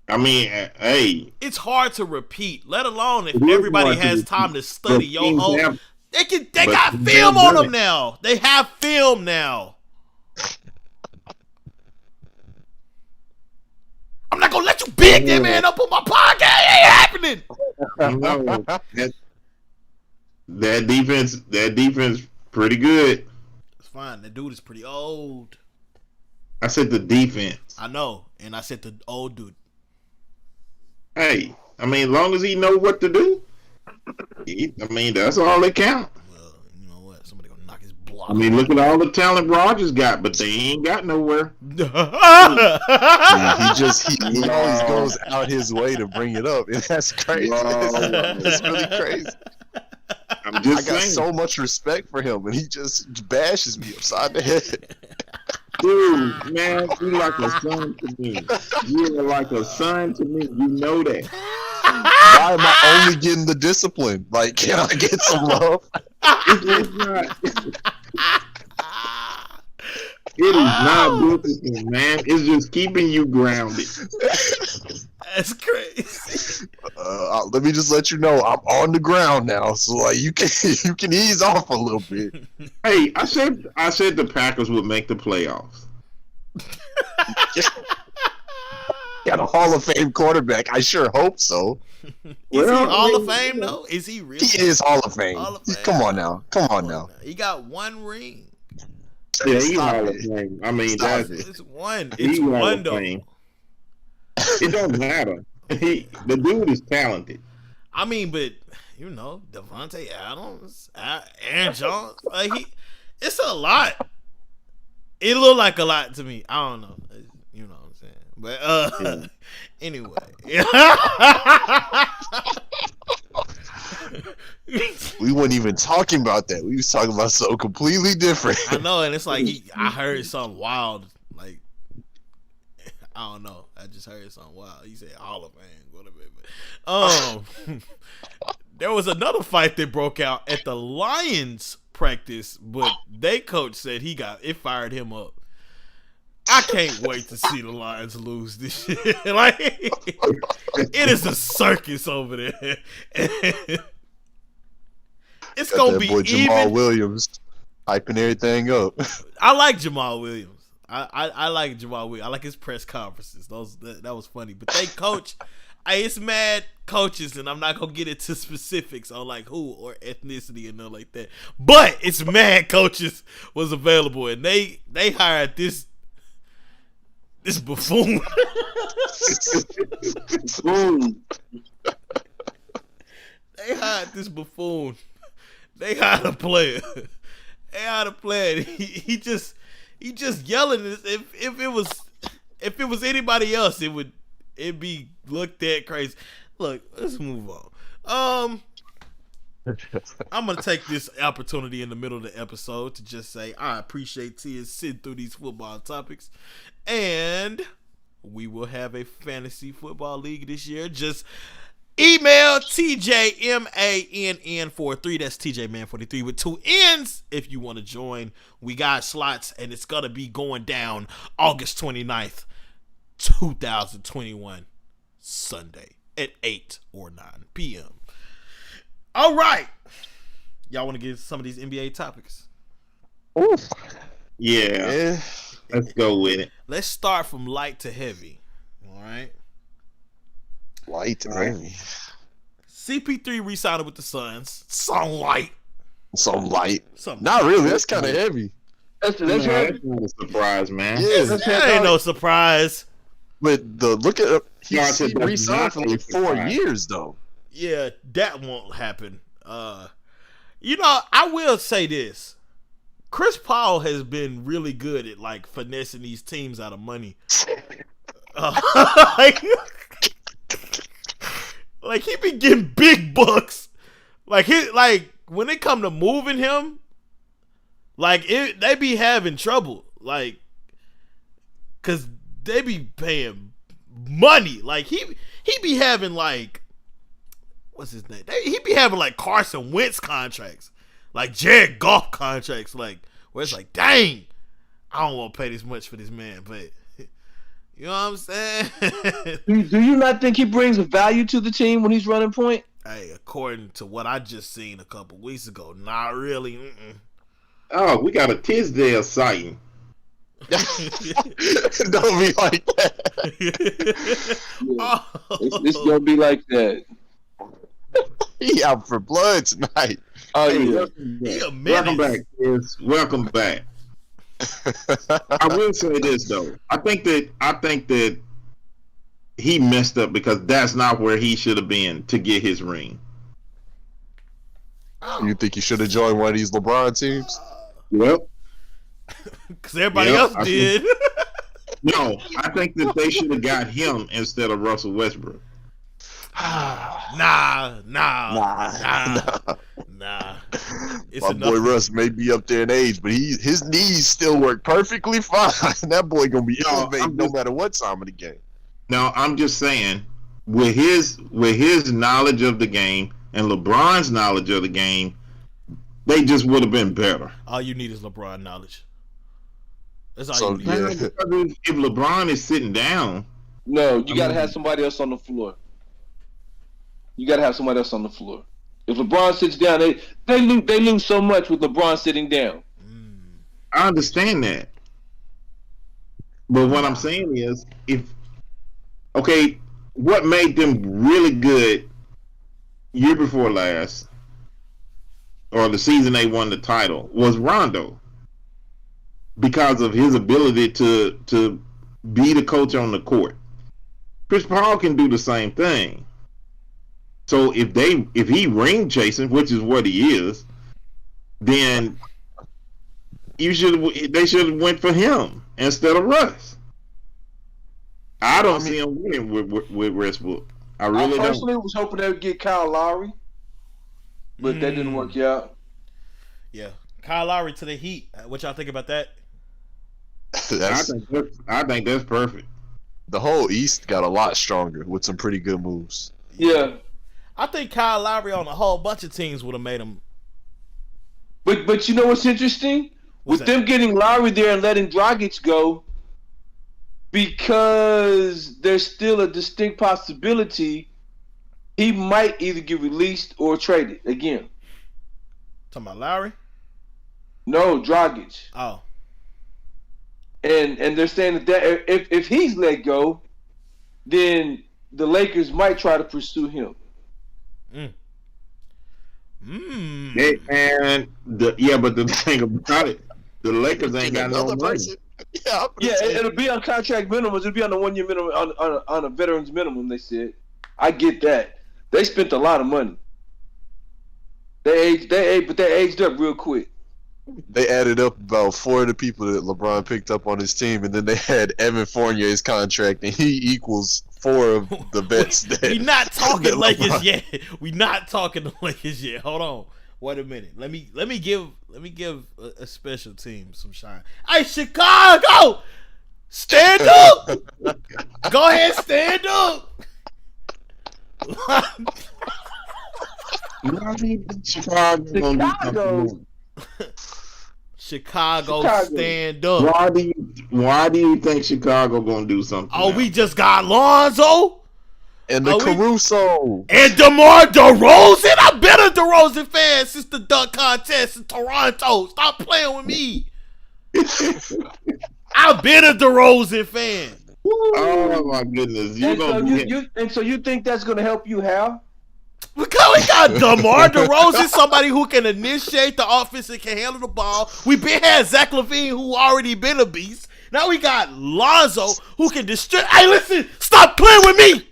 I mean, hey, It's hard to repeat, let alone if It is everybody hard to has repeat. time to study But your teams whole. have- They but got teams film have on done them it. now. They have film now. I'm not gonna let you big that man up on my podcast. It ain't happening. no, that defense, pretty good. It's fine. The dude is pretty old. I said the defense. I know, and I said the old dude. Hey, I mean, as long as he know what to do, I mean, that's all that count. Well, you know what? Somebody gonna knock his block. I mean, look at all the talent Rodgers got, but they ain't got nowhere. Yeah, he always goes out his way to bring it up, and that's crazy. It's really crazy. I'm I just got saying, so much respect for him, and he just bashes me upside the head. dude, man, you like a son to me. You are like a son to me. You know that. Why am I only getting the discipline? Like, can I get some love? It's not. It is not discipline, man. It's just keeping you grounded. That's crazy. Let me just let you know, I'm on the ground now, so like you can ease off a little bit. Hey, I said the Packers would make the playoffs. Got a Hall of Fame quarterback. I sure hope so. Is Well, he Hall of maybe- Fame though? Is he really? He is Hall of Fame. Hall of Fame. Come on now. Come on now. He got one ring. Yeah, he's Stop Hall of it. Fame. I mean, Stop that's it. It's one. He's It's Hall one of though. Fame. It don't matter. The dude is talented. I mean, but you know, Devontae Adams, Aaron Jones, like it's a lot. It looked like a lot to me. I don't know. You know what I'm saying? But anyway. We weren't even talking about that. We was talking about something completely different. I know, and it's like I heard something wild. Like I don't know. I just heard something wild. He said Hall of Fame, whatever. There was another fight that broke out at the Lions practice, but they coach said it fired him up. I can't wait to see the Lions lose this shit. Like it is a circus over there. It's Got gonna that be boy Jamal even. Williams hyping everything up. I like Jamal Williams. I like Jamal Williams. I like his press conferences. That was funny. But they coach. It's mad coaches, and I'm not gonna get into specifics on like who or ethnicity and nothing like that. But it's mad coaches was available, and they hired this buffoon. Boom. They hired this buffoon. They hired a player. They hired a player. He just yelling. If it was anybody else, it'd be looked at crazy. Look, let's move on. I'm gonna take this opportunity in the middle of the episode to just say I appreciate Tia sitting through these football topics, and we will have a fantasy football league this year. Just email TJMANN43. That's TJMan43 with 2 N's if you want to join. We got slots, and it's gonna be going down August 29th, 2021. Sunday at 8 or 9 p.m. All right. Y'all want to get some of these NBA topics? Yeah. Let's go with it. Let's start from light to heavy. All right. Light and heavy. CP3 re-signed with the Suns. Some light. Some light. Some Not really. That's kind of heavy. That's That's right. not a surprise, man. Yeah. That ain't no surprise. But look at Yeah, I he's said that's re-signed for not like a 4 surprise. years though. Yeah, that won't happen. I will say this. Chris Paul has been really good at like finessing these teams out of money. Like he be getting big bucks. Like when it come to moving him, they be having trouble. Like, cause they be paying money. Like he be having like, what's his name? He be having like Carson Wentz contracts, like Jared Goff contracts, like where it's like, dang, I don't want to pay this much for this man, but you know what I'm saying? Do you not think he brings a value to the team when he's running point? Hey, according to what I just seen a couple weeks ago, not really. Oh, we got a Tisdale sighting. Don't be like that. It's gonna be like that. He out for blood tonight. Oh Hey, yeah. welcome back, kids. Welcome back. I will say this though. I think that he messed up because that's not where he should have been to get his ring. You think you should have joined one of these LeBron teams? Well, Because everybody Yep, else I did. no, I think that they should have got him instead of Russell Westbrook. Nah. It's My enough. boy Russ may be up there in age, but his knees still work perfectly fine. That boy gonna be No, elevated I'm no just- matter what time of the game. Now, I'm just saying, with his knowledge of the game and LeBron's knowledge of the game, they just would have been better. All you need is LeBron knowledge. That's all So, you need. yeah. Because if LeBron is sitting down, No, you gotta have somebody else on the floor. You gotta have somebody else on the floor. If LeBron sits down, they lose so much with LeBron sitting down. I understand that. But what I'm saying is, what made them really good year before last, or the season they won the title, was Rondo. Because of his ability to be the coach on the court. Chris Paul can do the same thing. So if he ring chasing, which is what he is, then they should have went for him instead of Russ. I don't see him winning with Westbrook. I really I don't. personally was hoping they would get Kyle Lowry, but that didn't work out. Yeah. Kyle Lowry to the Heat. What y'all think about that? I think that's perfect. The whole East got a lot stronger with some pretty good moves. Yeah, I think Kyle Lowry on a whole bunch of teams would have made him. but you know what's interesting? What's With that? them getting Lowry there and letting Dragic go, because there's still a distinct possibility he might either get released or traded again. Talking about Lowry? No, Dragic. Oh. And they're saying that if he's let go, then the Lakers might try to pursue him. But the thing about it, the Lakers ain't got no money. Yeah, It'll be on contract minimums. It'll be on a 1 year minimum, on a veteran's minimum. They said, I get that. They spent a lot of money. They aged up real quick. They added up about 4 of the people that LeBron picked up on his team, and then they had Evan Fournier's contract, and he equals 4 of the vets. We not talking that Lakers LeBron- yet. We not talking the Lakers yet. Hold on. Wait a minute. Let me give a special team some shine. Hey, Chicago! Stand up! Go ahead, stand up! Chicago, stand up. Why do you think Chicago gonna do something? Oh, now? we just got Lonzo? And the Caruso. And DeMar DeRozan. I've been a DeRozan fan since the dunk contest in Toronto. Stop playing with me. I've been a DeRozan fan. Oh my goodness! So you think that's gonna help you, Hal? Because we got DeMar DeRozan, somebody who can initiate the offense and can handle the ball. We had Zach LaVine, who already been a beast. Now we got Lonzo, who can distribute. Hey, listen! Stop playing with me.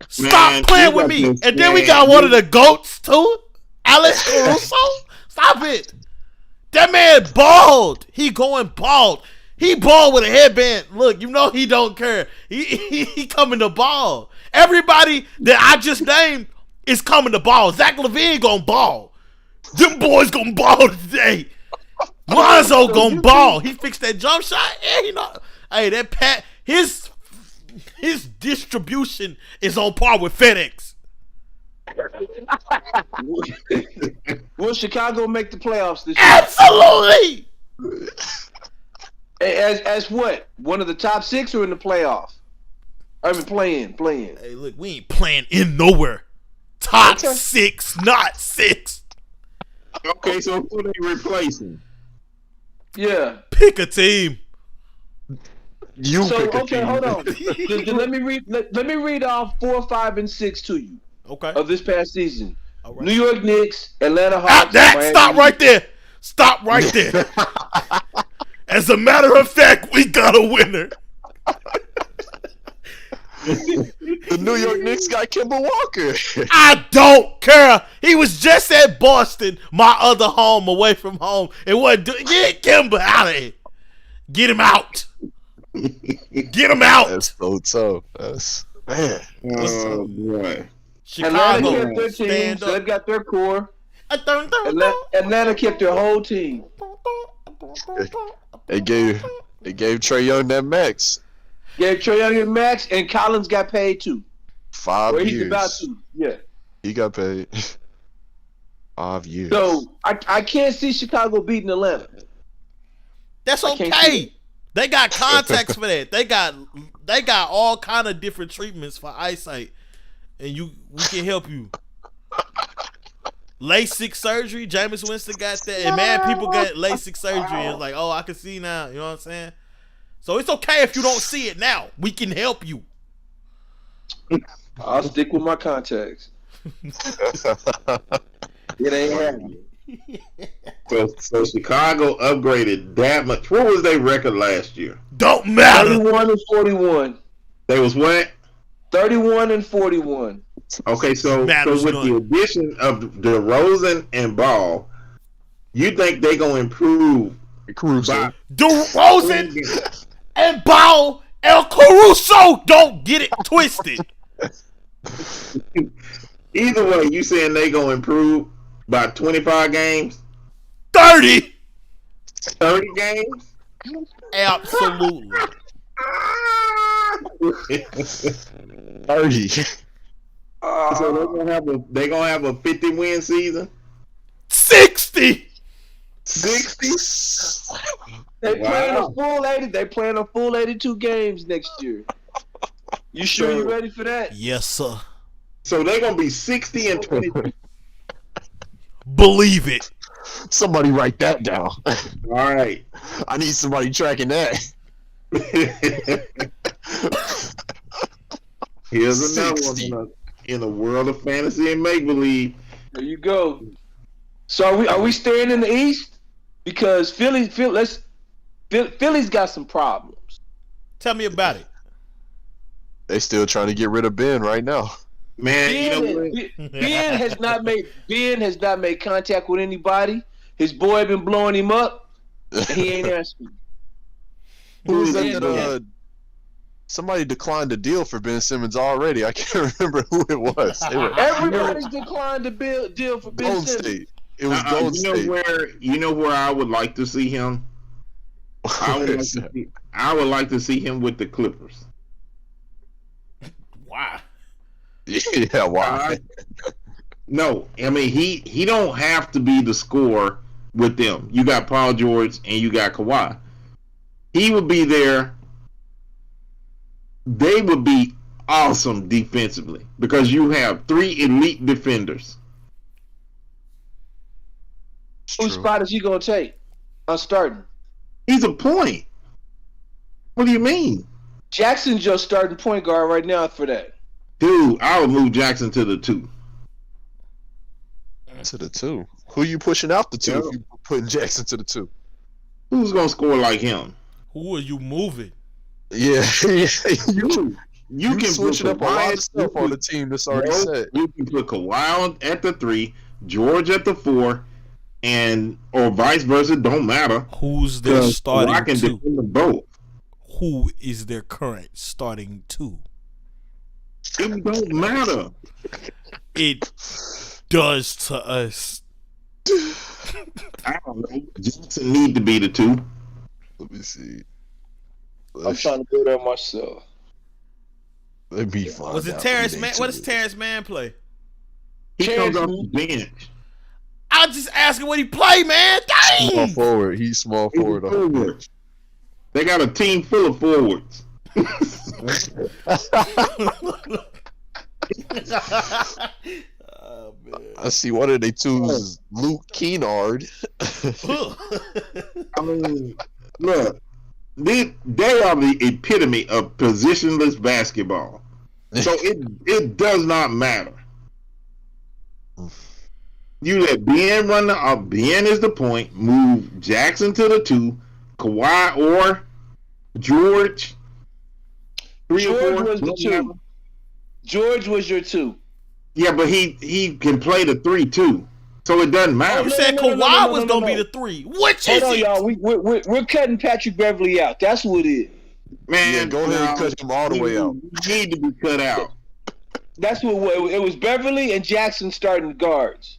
Stop playing with me. And then we got one of the GOATs too, Alex Caruso. Stop it. That man bald. He going bald. He bald with a headband. Look, you know he don't care. He coming to ball. Everybody that I just named is coming to ball. Zach LaVine gonna ball. Them boys gonna ball today. Lonzo gonna ball. He fixed that jump shot. Yeah, you know. Hey, that his distribution is on par with FedEx. Will Chicago make the playoffs this year? Absolutely. As what? One of the top 6 or in the playoffs? I mean, playing. Hey, look, we ain't playing in nowhere. Top 6, not 6. Okay, so who they replacing? Yeah. Pick a team. Hold on. let me read off 4, 5, and 6 to you. Okay. Of this past season. All right. New York Knicks, Atlanta Hawks. Stop right there. Stop right there. As a matter of fact, we got a winner. The New York Knicks got Kemba Walker. I don't care. He was just at Boston, my other home away from home. Get Kemba out of here. Get him out. Get him out. That's so tough. Man. Oh boy. Chicago, Atlanta kept their team, so they've got their core. Atlanta kept their whole team. They gave Trae Young that max. Gave Trae Young and max, and Collins got paid too. 5 years. He's about to. Yeah. He got paid 5 years. So I can't see Chicago beating Atlanta. That's okay. They got contacts for that. They got all kind of different treatments for eyesight, and we can help you. LASIK surgery, Jameis Winston got that, and man, people got LASIK surgery and it's like, oh, I can see now. You know what I'm saying? So it's okay if you don't see it now. We can help you. I'll stick with my contacts. It ain't happening. So Chicago upgraded that much. What was their record last year? Don't matter. 31 and 41. They was what? 31 and 41. Okay, so with the addition of DeRozan and Ball, you think they gonna improve? Caruso. DeRozan and Ball, El Caruso. Don't get it twisted. Either way, you saying they gonna improve by 25 games? 30. 30 games? Absolutely. 30. So they're gonna have a 50-win season? 60. 60? They playing a full 80. They playing a full 82 games next year. You sure you ready for that? Yes, sir. So they're gonna be 60 and 20. Believe it. Somebody write that down. All right. I need somebody tracking that. Here's another one in a world of fantasy and make believe. There you go. So are we staying in the East? Because Philly's got some problems. Tell me about it. They still trying to get rid of Ben right now. Man, Ben has not made contact with anybody. His boy been blowing him up, and he ain't asking. Who was that? Somebody declined a deal for Ben Simmons already. I can't remember who it was. Everybody's declined a deal for Ben Golden Simmons. State. It was Golden State. You know where I would like to see him? I would like to see him with the Clippers. Why? Yeah, why? No, I mean he don't have to be the scorer with them. You got Paul George and you got Kawhi. He would be there. They would be awesome defensively because you have 3 elite defenders. Whose spot is he gonna take? I'm starting. He's a point. What do you mean? Jackson's your starting point guard right now for that. Dude, I would move Jackson to the 2. To the 2. Who you pushing out the 2 if you putting Jackson to the 2? Who's gonna score like him? Who are you moving? Yeah, You can switch it put up a lot Kawhi of stuff on the team that's already set. You can put Kawhi at the 3, George at the 4, or vice versa. Don't matter. Who's their I starting can 2? defend them both. Who is their current starting 2? It don't matter. It does to us. I don't know. Jackson need to be the 2. Let me see. I'm trying to do that myself. Let me find Was it out Terrence who they Mann? two What does is. Terrence Mann play? He Terrence comes off Mann. the bench. I just asking what he play, man. Small Dang. forward. He's small He's a forward. On the forward. bench. They got a team full of forwards. Oh, man. I see one of they twos is Luke Kennard. I mean, look, they are the epitome of positionless basketball. So it does not matter. You let Ben run Ben is the point. Move Jackson to the 2, Kawhi or George. 3 or 4. George was the 2. George was your 2. Yeah, but he can play the 3 too, so it doesn't matter. You no, said no, Kawhi no, no, was no, gonna no. be the 3. Which Hold is on, it? y'all. We're cutting Patrick Beverly out. That's what it is. Man, Yeah, go ahead and cut him all the way out. He need to be cut out. That's what it was. Beverly and Jackson starting guards.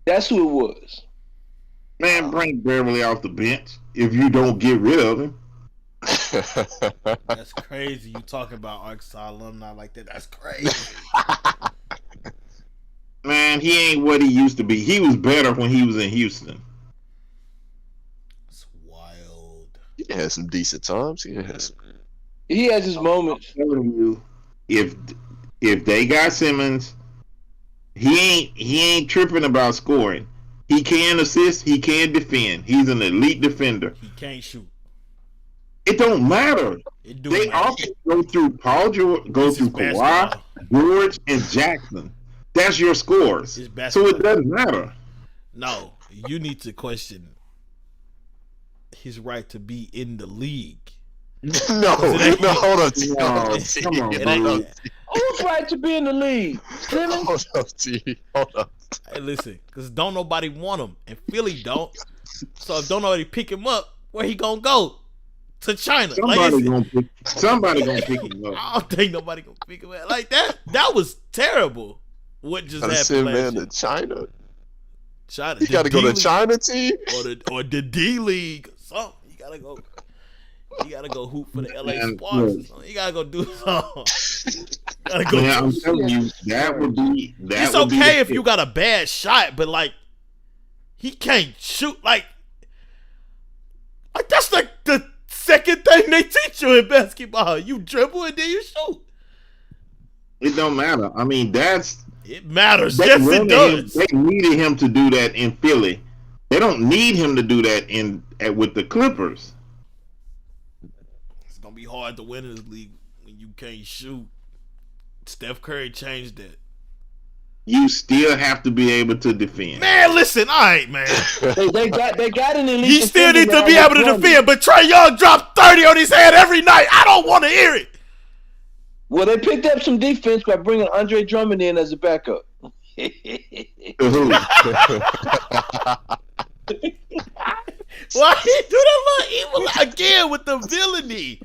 That's who it was. Man, bring Beverly off the bench if you don't get rid of him. That's crazy. You talking about Arkansas alumni like that? That's crazy. Man, he ain't what he used to be. He was better when he was in Houston. It's wild. He had some decent times. He had some. He has his moments. I'm telling you, if they got Simmons, he ain't tripping about scoring. He can assist. He can defend. He's an elite defender. He can't shoot. It don't matter. It do They matter. often go through Paul George, go This is through Kawhi, basketball. George, and Jackson. That's your scores. It's So basketball. it doesn't matter. No, you need to question his right to be in the league. No, hold on, T. No, Hold on, T. come on, It ain't- bro. Who's right to be in the league? Simmons? Hold on, T. Hold on. Hey, listen, because don't nobody want him, and Philly don't. So if don't nobody pick him up, where he gonna go? To China. Somebody Like, gonna pick him up. I don't think nobody gonna pick him up like that. That was terrible. What just Gotta happened send last man year? to China. China, He got to go to D-League China, T. or the D League. Something. You gotta go. You gotta go hoop for the LA Man, Sparks. Or look. something. You gotta go do something. You gotta go. Man, I'm do telling you, that would be. It's okay if you got a bad shot, but like he can't shoot. Like that's like the second thing they teach you in basketball. You dribble and then you shoot. It don't matter. I mean, It matters. they Yes, it wanted does. him, they needed him to do that in Philly. They don't need him to do that with the Clippers. It's gonna be hard to win in this league when you can't shoot. Steph Curry changed that. You still have to be able to defend. Man, listen, all right, man. They got an elite. He still defender needs to now be with able to Drummond. defend, but Trae Young dropped 30 on his head every night. I don't want to hear it. Well, they picked up some defense by bringing Andre Drummond in as a backup. To who? Why he do that little evil again with the villainy?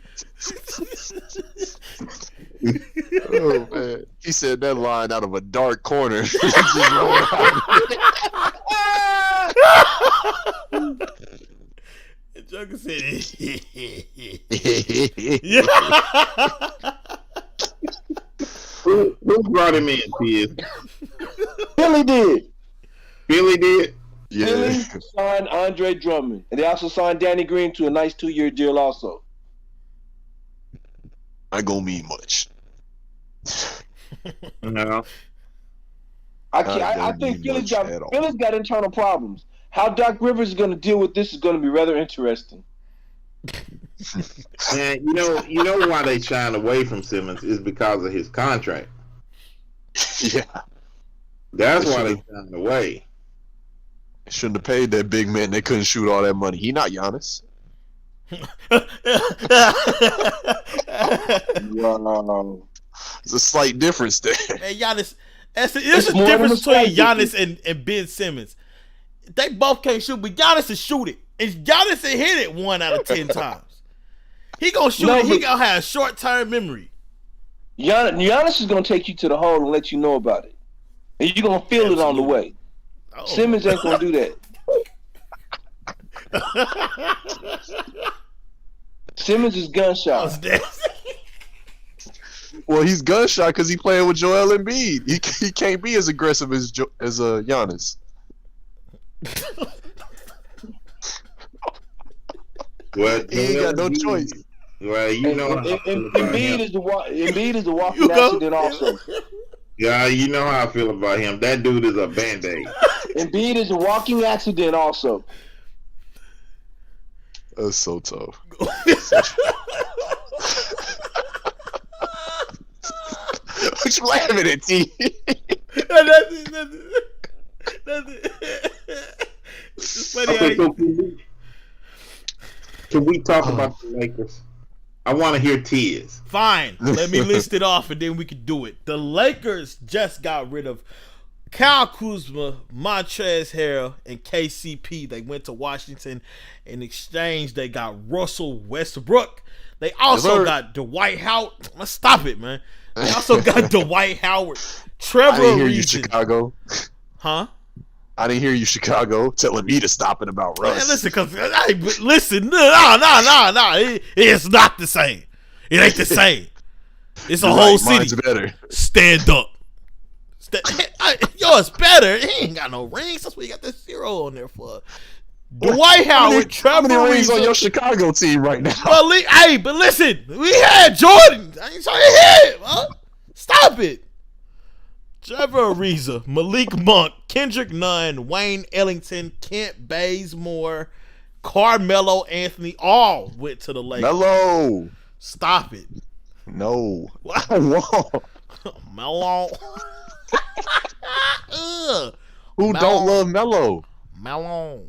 Oh man, he said that line out of a dark corner. And Joker said, Who brought him in, Piers? Philly did. Philly did? Yeah, Philly signed Andre Drummond, and they also signed Danny Green to a nice 2-year deal. Also, not gonna mean much. No. I think Philly's got internal problems. How Doc Rivers is going to deal with this is going to be rather interesting. And you know why they shined away from Simmons is because of his contract. Yeah. That's why they shined away. Shouldn't have paid that big man. They couldn't shoot all that money. He not Giannis. Wow. There's a slight difference there. Man, Giannis. There's a difference between Giannis and Ben Simmons. They both can't shoot, but Giannis will shoot it. And Giannis will hit it 1 out of 10 times. He gonna shoot it. He gonna have short-term memory. Giannis is gonna take you to the hole and let you know about it, and you're gonna feel it on the way. Oh. Simmons ain't gonna do that. Simmons is gunshot. Well, he's gunshot because he playing with Joel Embiid. He can't be as aggressive as Giannis. Well, He ain't got no choice. Well, you know how I feel about Embiid him. Embiid is the walking accident also. Yeah, you know how I feel about him. That dude is a Band-Aid. Embiid is a walking accident also. That's so tough. What you laughing at, T? It's funny Okay, how so can we talk about the Lakers? I want to hear Tiz. Fine. Let me list it off and then we can do it. The Lakers just got rid of Kyle Kuzma, Montrezl Harrell, and KCP. They went to Washington. In exchange, they got Russell Westbrook. They also got Dwight Howard. Let's stop it, man. They also got Dwight Howard. Trevor I didn't hear you, Reason. Chicago. Huh? I didn't hear you, Chicago, telling me to stop it about Russ. Man, listen, no. It's not the same. It ain't the same. It's a You're whole right, city. mine's better. Stand up. Yours better. He ain't got no rings. That's what you got the 0 on there for. Dwight Howard, How Trevor many rings Reason. on your Chicago team right now? But listen, we had Jordan. I ain't trying to hit him, huh? Stop it. Trevor Ariza, Malik Monk, Kendrick Nunn, Wayne Ellington, Kent Bazemore, Carmelo Anthony all went to the Lakers. Melo. Stop it. No. Melo. Who don't love Melo? Melo.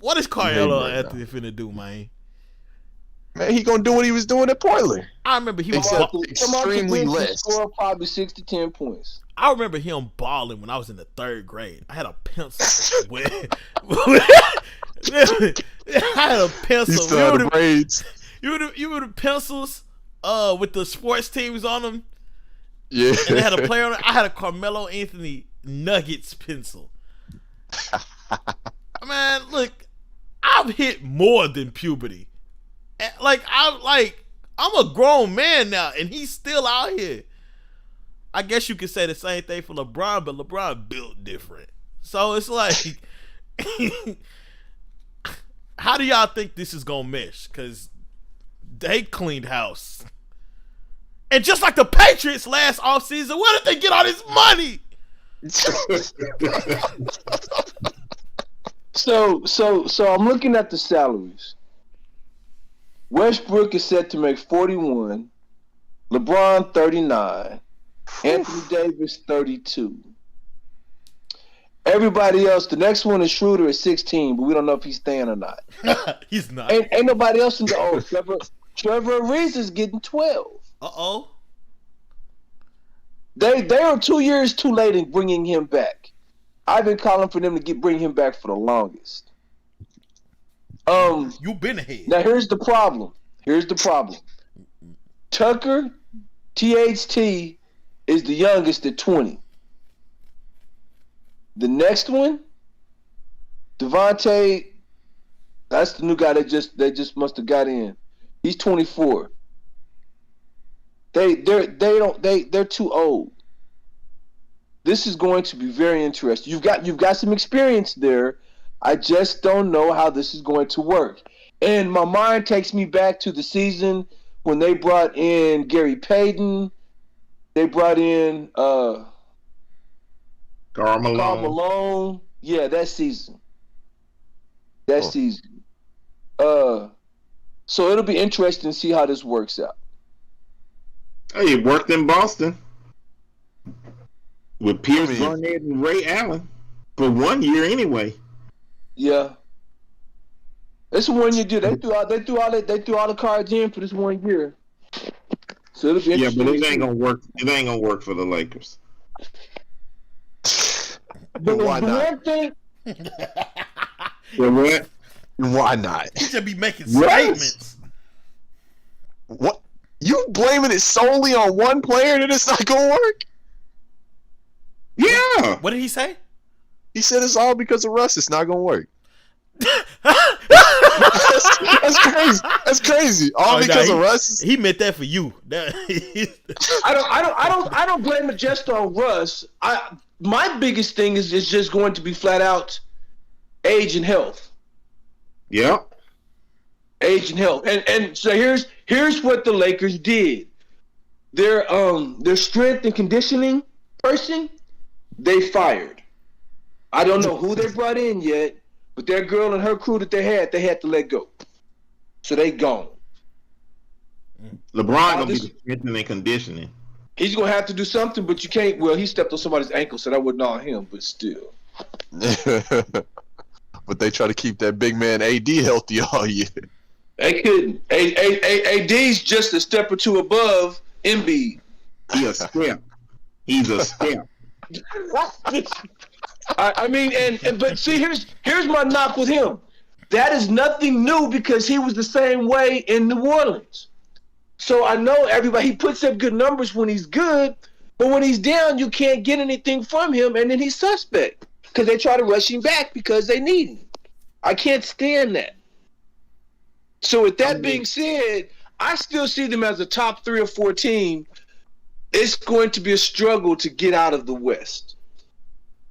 What is Carmelo right Anthony finna do, man? Man, he gonna do what he was doing at Portland. I remember he was. Except Come extremely on, less. score probably 6 to 10 points. I remember him balling when I was in the 3rd grade. I had a pencil. I had a pencil. He still had the braids. You were the pencils with the sports teams on them. Yeah. And they had a player on it. I had a Carmelo Anthony Nuggets pencil. Man, look, I've hit more than puberty. I'm a grown man now, and he's still out here. I guess you could say the same thing for LeBron, but LeBron built different. So it's like, how do y'all think this is gonna mesh? Because they cleaned house. And just like the Patriots last offseason, where did they get all this money? So I'm looking at the salaries. Westbrook is set to make 41, LeBron 39, Anthony Davis 32. Everybody else, the next one is Schroeder at 16, but we don't know if he's staying or not. He's not. Ain't nobody else in the Trevor Ariza is getting 12. Uh-oh. They are 2 years too late in bringing him back. I've been calling for them to bring him back for the longest. You've been ahead. Now here's the problem. Tucker, THT, is the youngest at 20. The next one, Devontae, that's the new guy they just must have got in. He's 24. They're too old. This is going to be very interesting. You've got some experience there. I just don't know how this is going to work. And my mind takes me back to the season when they brought in Gary Payton, they brought in Karl Karl Malone. Malone. Yeah, that season. That Oh. season. So it'll be interesting to see how this works out. Hey, it worked in Boston with Pierce I mean- Garnett and Ray Allen for 1 year anyway. Yeah. It's a 1 year deal. They threw all the cards in for this 1 year. So it'll be Yeah, interesting. but to it see. ain't gonna work. It ain't gonna work for the Lakers. But Why the not? one thing, So what? Why not? He just be making Russ? statements. What? You blaming it solely on one player that it's not gonna work? Yeah. What did he say? He said it's all because of Russ. It's not gonna work. That's crazy. That's crazy. All Oh, because nah, of Russ. He meant that for you. That- I don't blame it just on Russ. My biggest thing is just going to be flat out age and health. Yep. Age and health. And so here's what the Lakers did. Their strength and conditioning person, they fired. I don't know who they brought in yet, but their girl and her crew that they had to let go. So they gone. LeBron gonna be the strengthening and conditioning. He's gonna have to do something, but you can't. Well, he stepped on somebody's ankle, so that wasn't on him. But still, But they try to keep that big man AD healthy all year. they couldn't. AD's just a step or two above Embiid. He a step. He's a step. I mean, but see, here's my knock with him. That is nothing new because he was the same way in New Orleans. So I know he puts up good numbers when he's good, but when he's down, you can't get anything from him, and then he's suspect because they try to rush him back because they need him. I can't stand that. So with that being said, I still see them as a top 3 or 4 team. It's going to be a struggle to get out of the West.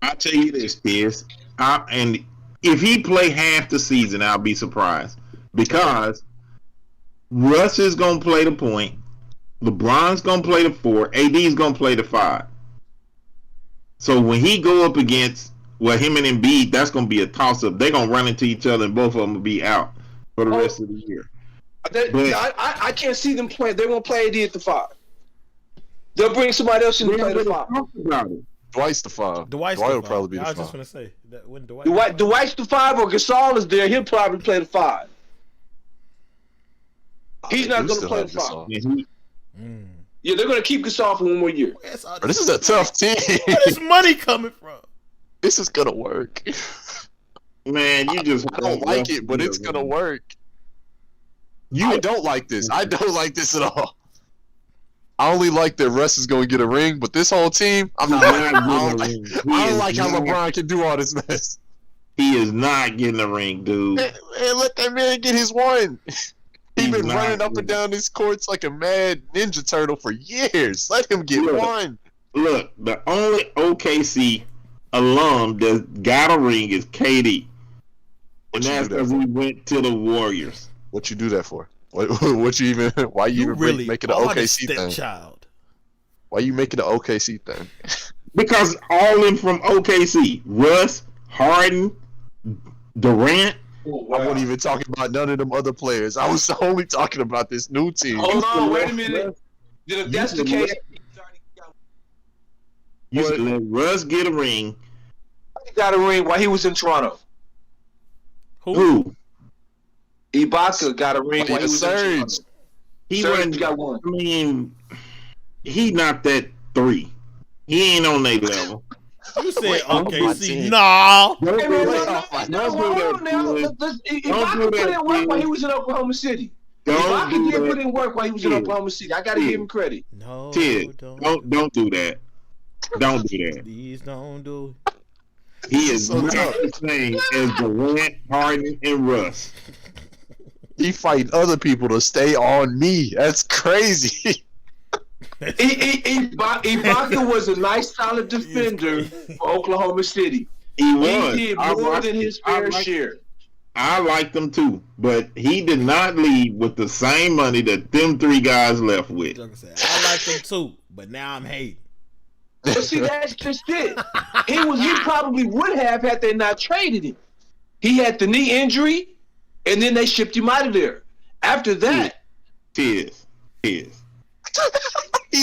I'll tell you this, Piers. And if he play half the season, I'll be surprised. Because Russ is going to play the point. LeBron's going to play the 4. AD's going to play the 5. So when he go up against, him and Embiid, that's going to be a toss-up. They're going to run into each other, and both of them will be out for the rest of the year. I can't see them play. They won't play AD at the 5. They'll bring somebody else in to play the 5. Talk about it. Dwight's the 5. Dwight will probably be the I was 5. just gonna say that when Dwight. Dwight's the 5 or Gasol is there, he'll probably play the 5. He's not going to play the 5. And he- Yeah, they're going to keep Gasol for 1 more year. But this is a tough team. Where is money coming from? This is gonna work. Man, you just I don't like it, but it's gonna work. I don't like this. I don't like this at all. I only like that Russ is gonna get a ring, but this whole team, I don't like how LeBron can do all this mess. He is not getting a ring, dude. Man, let that man get his one. He's been not running up getting and down these courts like a mad Ninja Turtle for years. Let him get Look. one. Look, the only OKC alum that got a ring is KD. And What you that's do that because for? he went to the Warriors. What you do that for? What you even? Why you You even really make it an are the OKC thing? stepchild. Why you make it an OKC thing? Because all in from OKC. Russ, Harden, Durant. I wasn't even talking about none of them other players. I was only talking about this new team. Hold on, wait a minute. Then if that's the case, You should let Russ get a ring. he got a ring while he was in Toronto. Who? Ibaka got a ring He while he a was in surge. Toronto. He Serge wasn't. got one. I mean, he not that 3. He ain't on their level. You said Wait, on my OKC. team. Nah. Don't Hey, do man, that. no, Don't do hold on now. that. Ibaka do put that, in work while Sid. he was in Oklahoma City. Don't Ibaka do did that. put in work while he was in Sid. Oklahoma City. I got to Sid. give him credit. No. Ted, don't do that. Don't do that. Please don't do. He is So not tough. the same as Durant, Harden, and Russ. He fighting other people to stay on me. That's crazy. Ibaka was a nice, solid defender for Oklahoma City. He He was. did I more watched than it. his I fair liked share. I liked him too, but he did not leave with the same money that them 3 guys left with. Joker said, I like them too, but now I'm hating. But see, that's just it. He probably would have had they not traded him. He had the knee injury, and then they shipped him out of there. After that, Tears. He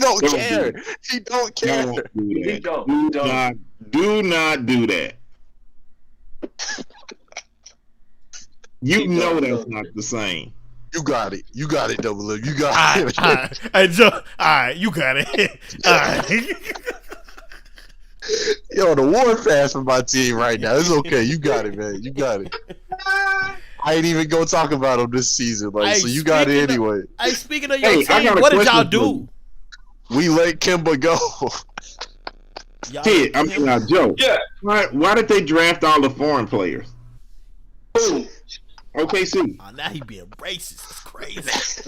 don't Don't care. do He don't care. Don't do He that. don't. Do not do that. You know that's not the same. You got it. You got it, Double M. You got All it. right. Hey, Joe. All right, you got it. All right. Yo, the war fast for my team right now. It's okay. You got it, man. You got it. I ain't even gonna talk about him this season. Like, Hey, so you got it speaking of- anyway. Hey, speaking of your Hey, I team, got a what did y'all question for do? We let Kimba go. Y'all Kid, I mean, Joe. Yeah. Why did they draft all the foreign players? Boom. OKC. Oh, now he being racist. It's crazy.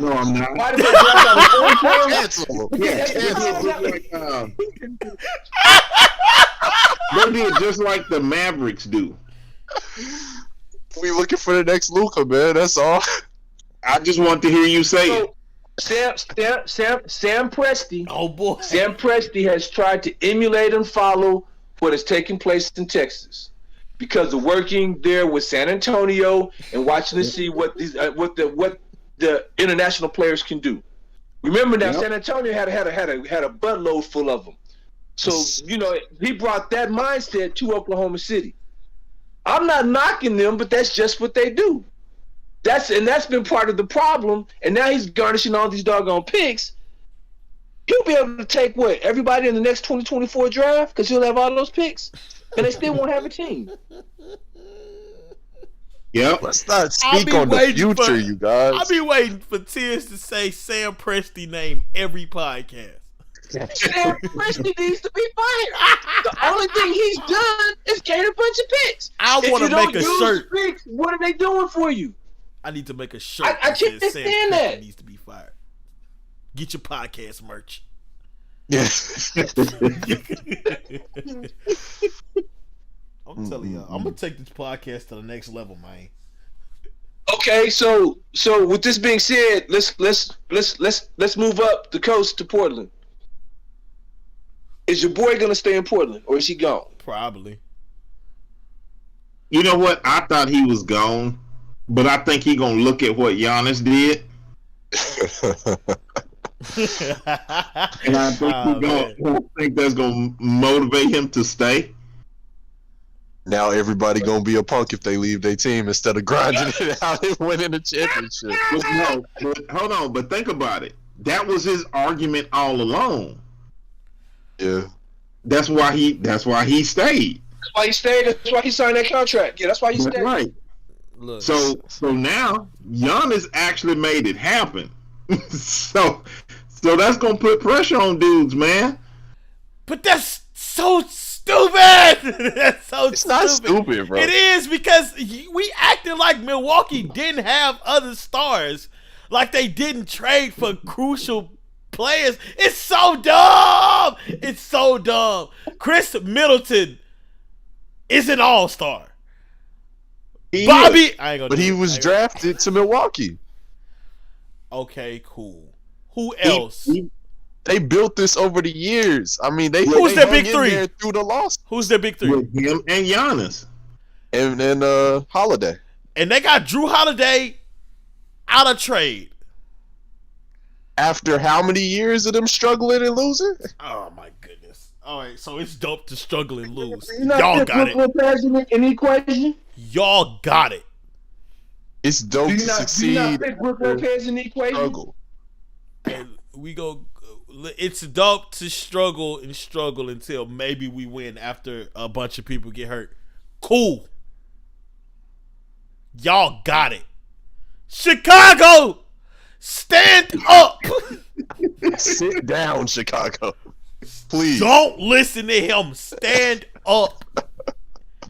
No, I'm not. Why did they draft all the foreign players? Cancel him. Yeah, they did just like the Mavericks do. We looking for the next Luka, man. That's all. I just want to hear you say it. So, Sam Presti. Oh boy. Sam Presti has tried to emulate and follow what is taking place in Texas, because of working there with San Antonio and watching to see what the international players can do. Remember now, Yep. San Antonio had a buttload full of them. So he brought that mindset to Oklahoma City. I'm not knocking them, but that's just what they do. That's been part of the problem. And now he's garnishing all these doggone picks. He'll be able to take everybody in the next 2024 draft, because he'll have all those picks, and they still won't have a team. Yep. Let's not I'll speak be on the waiting future, for- you guys. I'll be waiting for Tears to say Sam Presti name every podcast. Sam Presti needs to be fired. The only thing he's done is gain a bunch of picks. I If want you to don't make a use shirt. picks, what are they doing for you? I need to make a shirt I that can't says Sam stand Presti that. needs to be fired. Get your podcast merch. Yeah. I'm telling y'all, I'm gonna take this podcast to the next level, man. Okay, so with this being said, let's move up the coast to Portland. Is your boy gonna stay in Portland, or is he gone? Probably. You know what? I thought he was gone, but I think he gonna look at what Giannis did, and I think I think that's gonna motivate him to stay. Now everybody gonna be a punk if they leave their team instead of grinding it out and winning the championship. But no, but hold on. But think about it. That was his argument all along. Yeah. That's why he stayed. That's why he stayed. That's why he signed that contract. Yeah, that's why he That's stayed. right. Look, So now Giannis actually made it happen. so that's gonna put pressure on dudes, man. but that's so stupid. That's so It's not stupid, bro. It is, because we acted like Milwaukee didn't have other stars, like they didn't trade for crucial players. It's so dumb. It's so dumb. Chris Middleton is an all-star. He Bobby, is. I ain't gonna. But do he it. was I ain't gonna- drafted to Milwaukee. Okay, cool. Who else? They built this over the years. I mean, Who's they their big hung in three? there through the loss. Who's their big three? with him and Giannis. And Holiday. And they got Drew Holiday out of trade. After how many years of them struggling and losing? Oh my goodness. All right, so it's dope to struggle and lose. You not Y'all fit got it. Brook Lopez in the equation? Y'all got it. It's dope Do to you not succeed. fit Brook Lopez in the equation? Struggle. And we go. It's dope to struggle and struggle until maybe we win after a bunch of people get hurt. Cool. Y'all got it. Chicago, stand up. Sit down, Chicago. Please. Don't listen to him. Stand up.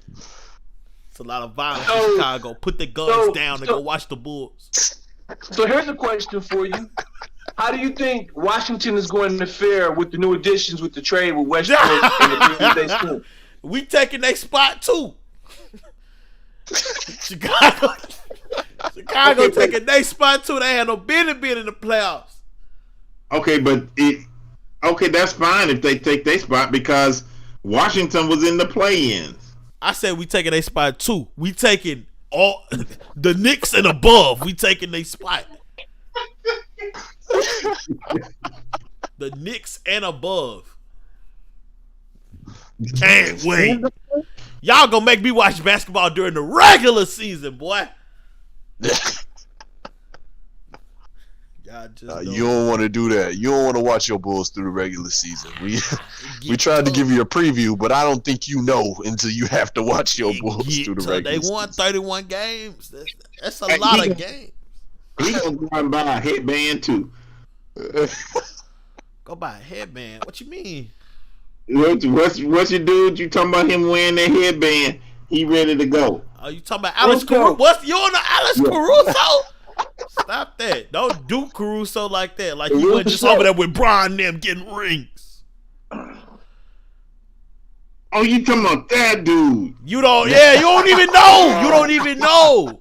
It's a lot of violence in Chicago. Put the guns down and go watch the Bulls. So here's a question for you. How do you think Washington is going to fare with the new additions with the trade with Westbrook and the Golden State Spurs? We taking their spot too. Chicago taking their spot too. They had no business being in the playoffs. Okay, that's fine if they take their spot because Washington was in the play-ins. I said we taking their spot too. We taking all the Knicks and above. We taking their spot. The Knicks and above. Can't wait. Y'all gonna make me watch basketball during the regular season, boy. You don't want to do that. You don't want to watch your Bulls through the regular season. We tried to give you a preview, but I don't think you know until you have to watch your Bulls through the regular season. They won 31 games. That's a lot of games. He gonna go and buy a headband too. Go buy a headband. What you mean? What's your dude? You talking about him wearing that headband? He ready to go. Oh, you talking about Alex Caruso? What's you on the Alex Caruso? Stop that. Don't do Caruso like that. Like you were just over there with Brian and them getting rings. Oh, you talking about that dude? You don't even know. You don't even know.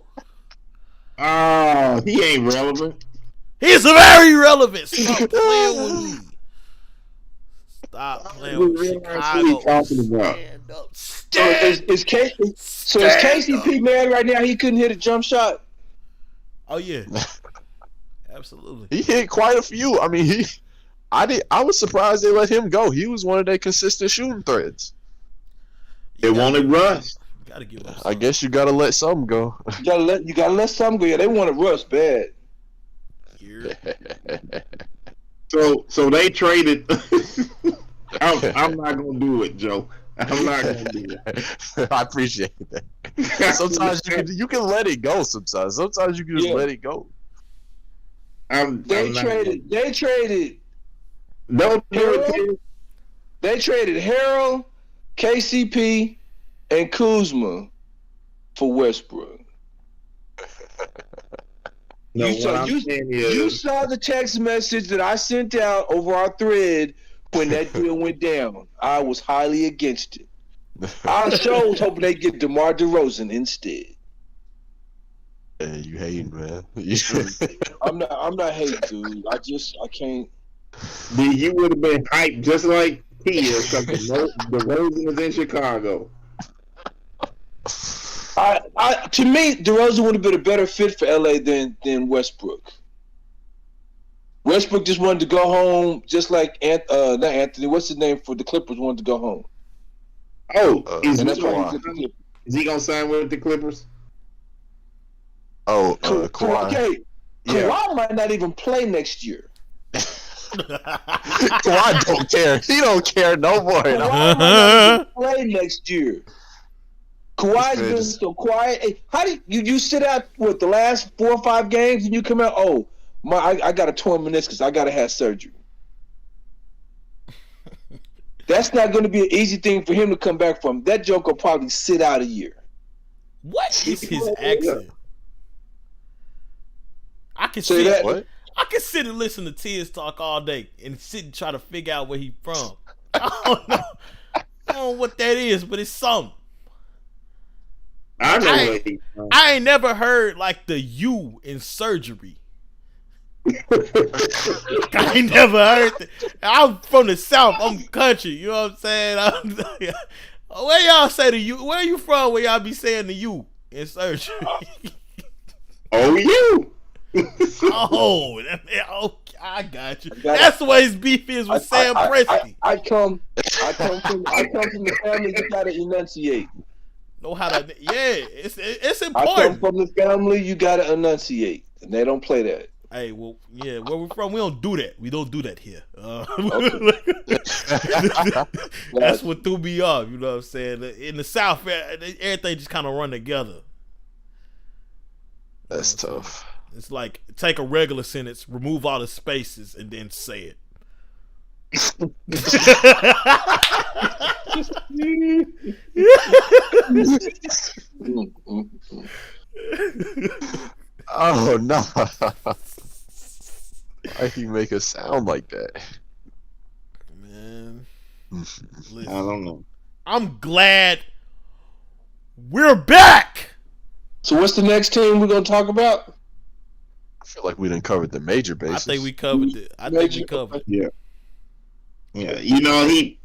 Oh, he ain't relevant. He's very relevant. Stop playing with me. Stop playing with Chicago. Stand up. Is KCP mad right now? He couldn't hit a jump shot. Oh yeah, absolutely. He hit quite a few. I mean, I was surprised they let him go. He was one of their consistent shooting threats. They wanted Russ. Gotta give up. I guess you gotta let some go. You gotta let some go. Yeah, they wanted Russ bad. So they traded. I'm not gonna do it, Joe. I'm not gonna do it. I appreciate that. Sometimes you can let it go. Sometimes you can just let it go. They traded. No, they traded Harold, KCP, and Kuzma for Westbrook. You saw the text message that I sent out over our thread when that deal went down. I was highly against it. I sure was hoping they'd get DeMar DeRozan instead. Hey, you hating, man. I'm not hating, dude. I can't. You would have been hyped just like he is because DeRozan was in Chicago. To me, DeRozan would have been a better fit for LA than Westbrook. Westbrook just wanted to go home, just like not Anthony. What's his name for the Clippers? Wanted to go home. Oh, is he gonna sign with the Clippers? Oh, Kawhi. Okay, Kawhi might not even play next year. Kawhi don't care. He don't care no more. Kawhi might not even play next year. Kawhi's been so quiet. Hey, how do you sit out with the last 4 or 5 games and you come out? Oh, I got a torn meniscus. I got to have surgery. That's not going to be an easy thing for him to come back from. That joke will probably sit out a year. What is his accent? I can say that. What? I can sit and listen to Tiz talk all day and sit and try to figure out where he's from. I don't know what that is, but it's something. I ain't never heard like the U in surgery. I ain't never heard that. I'm from the South. I'm country. You know what I'm saying? Where y'all say the U? Where you from? Where y'all be saying the U in surgery? Oh, you. Oh, I got you. That's the way his beef is with Sam Presti. I come from the family you gotta enunciate. Know how to? Yeah, it's important. I come from the family you gotta enunciate, and they don't play that. Hey, well, yeah, where we're from, we don't do that. We don't do that here. That's what threw me off. You know what I'm saying? In the South, everything just kind of run together. That's tough. It's like take a regular sentence, remove all the spaces, and then say it. Oh no! Why do you make a sound like that? Man, listen, I don't know. I'm glad we're back. So what's the next team we're gonna talk about? I feel like we didn't cover the major I bases. think we covered it. I think we covered it. Yeah. You know, he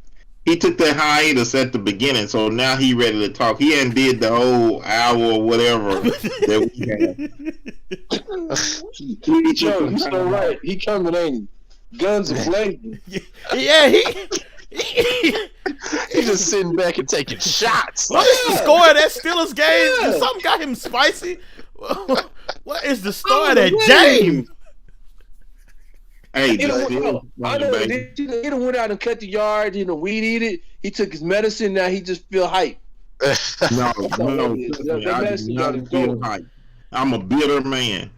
took that hiatus at the beginning, so now he ready to talk. He hadn't did the whole hour or whatever that we had. Joe, you so right. He coming, ain't he? Guns are blazing. Yeah, He's just sitting back and taking shots. What is the score of that Steelers game? Did something got him spicy? What is the score of that game? Hey, He done went out and cut the yard, weed eat it. He took his medicine, now he just feel hype. no, That's all it is. trust me, That I do medicine not got him feel going. hype. I'm a bitter man.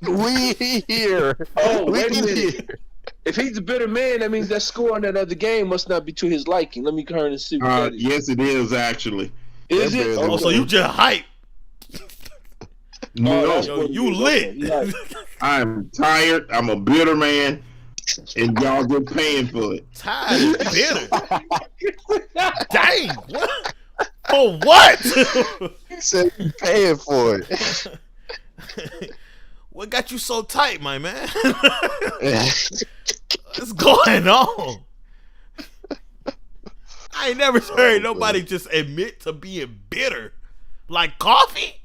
We here. Oh, We wait a minute. here. If he's a bitter man, that means that score on that other game must not be to his liking. Let me go and see what that is. Yes, it is actually. Is that it? man- Oh, so you just hype. No, that's Yo, what it you is. lit. Okay, you right. I'm tired. I'm a bitter man, and y'all just paying for it. Tired and bitter. Dang. What? For what? He said he's paying for it. What got you so tight, my man? What's going on? I ain't never heard nobody just admit to being bitter. Like coffee?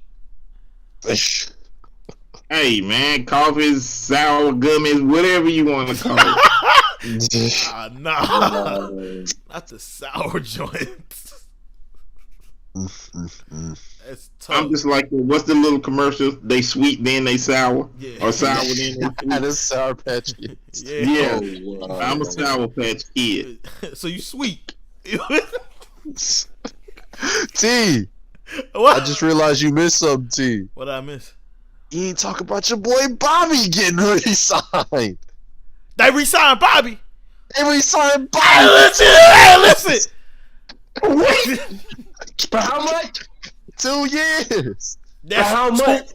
Hey, man, coffee, sour gummies, whatever you want to call it. Nah. Not the sour joints. That's tough. I'm just like, what's the little commercial? They sweet, then they sour, Yeah. or sour, then they sweet. That's Sour Patch Kids. Yeah. Yeah, I'm a Sour Patch Kid. So you sweet. T, What? I just realized you missed something, T. What I miss? You ain't talk about your boy Bobby getting re-signed. They re-signed Bobby. They re-signed Hey, Bobby. listen. For how much? 2 years. For how much?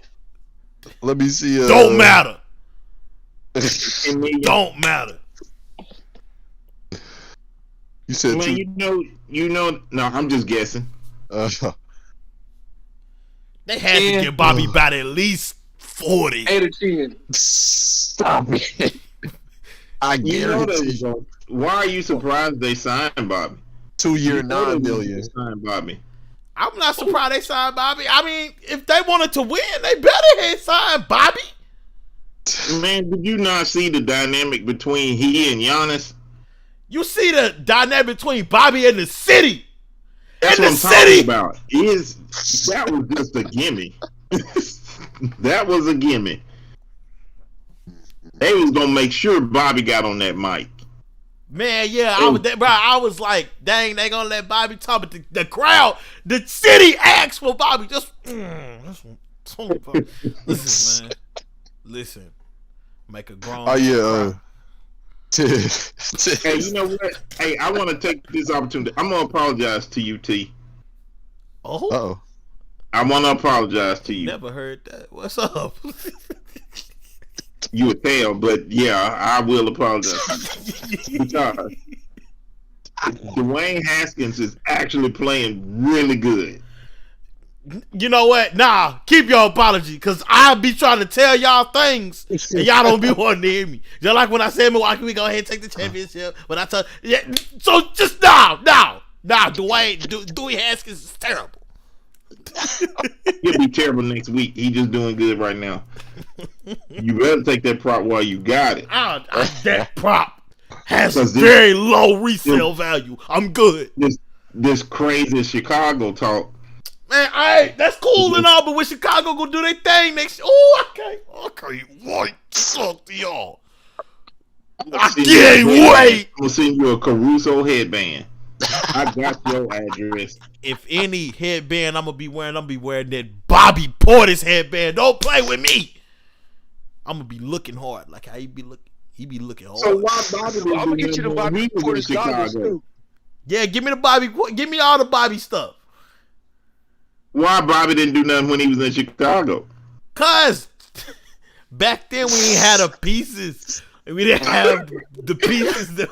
Let me see. Don't matter. And then, Don't matter. You said man, 2. you know. No, I'm just guessing. They had to get Bobby about at least 40. 8 or 10. Stop it. I You know guarantee. that. Why are you surprised they signed Bobby? 2 year, You know $9 they million. signed Bobby. I'm not surprised they signed Bobby. I mean, if they wanted to win, they better had signed Bobby. Man, did you not see the dynamic between he and Giannis? You see the dynamic between Bobby and the city. That's In what the I'm city. talking about. That was just a gimme. That was a gimme. They was gonna make sure Bobby got on that mic. Man, yeah, I was like, dang, they gonna let Bobby talk, but the crowd, the city asked for Bobby. Listen, man. Listen. Make a grown Oh, man yeah. cry. Hey, you know what? Hey, I want to take this opportunity. I'm gonna apologize to you, T. Oh, Uh-oh. I want to apologize to you. never heard that. What's up? You would tell, but yeah, I will apologize because Dwayne Haskins is actually playing really good. You know what? Nah, keep your apology, because I be trying to tell y'all things, and y'all don't be wanting to hear me. Just like when I said Milwaukee, we go ahead and take the championship. When I tell, yeah, so just Dwayne Haskins is terrible. He'll be terrible next week. He just doing good right now. You better take that prop while you got it. That prop has Because this- very low resale value. I'm good. This crazy Chicago talk. Man, that's cool and all, but when Chicago gonna do their thing next, I can't wait to talk to y'all. I can't wait. I'm gonna send you a Caruso headband. I got your address. If any headband I'm gonna be wearing that Bobby Portis headband. Don't play with me. I'm gonna be looking hard, like how he be looking. He be looking hard. So why Bobby? I'm gonna get you the Bobby Portis goggles too. Yeah, give me the Bobby. Give me all the Bobby stuff. Why Bobby didn't do nothing when he was in Chicago? Cause back then we ain't had the pieces. We didn't have the pieces that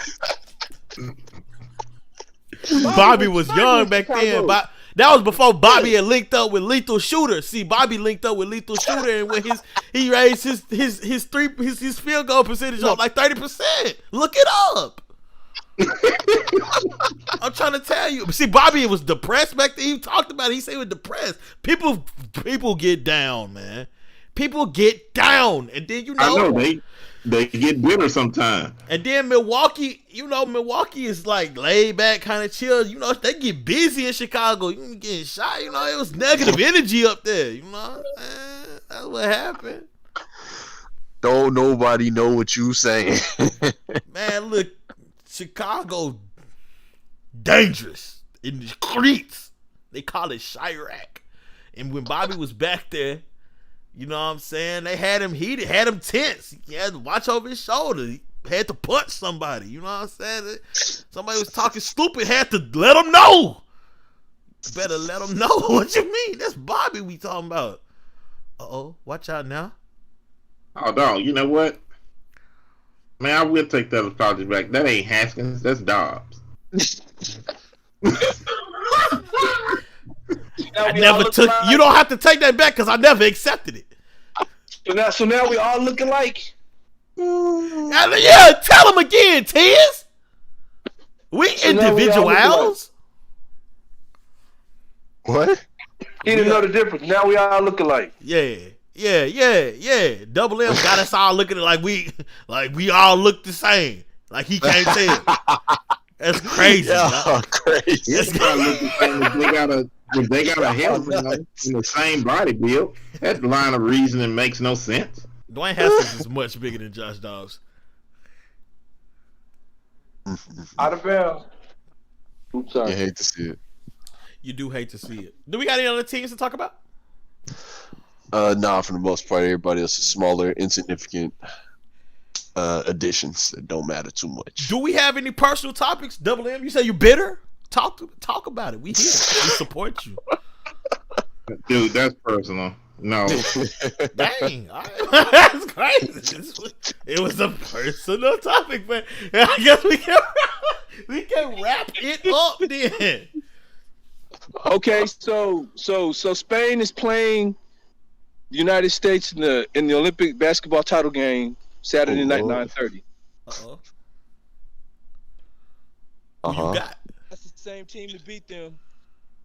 Bobby was young back then. But That was before Bobby had linked up with Lethal Shooter. See, Bobby linked up with Lethal Shooter, and when he raised his field goal percentage on like 30%. Look it up. I'm trying to tell you. See, Bobby was depressed back then. He talked about it. He said he was depressed. People get down, man. People get down, and then I know they get bitter sometimes. And then Milwaukee is like laid back, kind of chill. They get busy in Chicago. You getting shot. It was negative energy up there. You know what I'm saying? That's what happened. Don't nobody know what you saying. Man, look, Chicago dangerous in the streets. They call it Chirac. And when Bobby was back there, you know what I'm saying? They had him heated, had him tense. He had to watch over his shoulder. He had to punch somebody. You know what I'm saying? Somebody was talking stupid, had to let him know. Better let him know. What you mean? That's Bobby we talking about. Uh-oh, watch out now. Oh, dog, you know what? Man, I will take that apology back. That ain't Haskins. That's Dobbs. I never took. You don't have to take that back because I never accepted it. So now we all look alike. Yeah, tell him again, Tiz. We individuals. What? He didn't know the difference. Now we all look alike. Yeah. Double M got us all looking like we all look the same. Like he can't tell. That's crazy. Yeah, crazy. If they got a helmet in the same body build, that line of reasoning makes no sense. Dwayne Haskins is much bigger than Josh Dobbs. Out of bounds. I'm sorry. You hate to see it. You do hate to see it. Do we got any other teams to talk about? Nah, for the most part, everybody else is smaller, insignificant additions that don't matter too much. Do we have any personal topics? Double M, you say you bitter? Talk about it. We here. We support you. Dude, that's personal. No. Dang. That's crazy. It was a personal topic, but I guess we can wrap it up then. Okay, so Spain is playing the United States in the Olympic basketball title game Saturday night, 9:30. Uh-oh. Uh-huh. Who you got? That's the same team that beat them.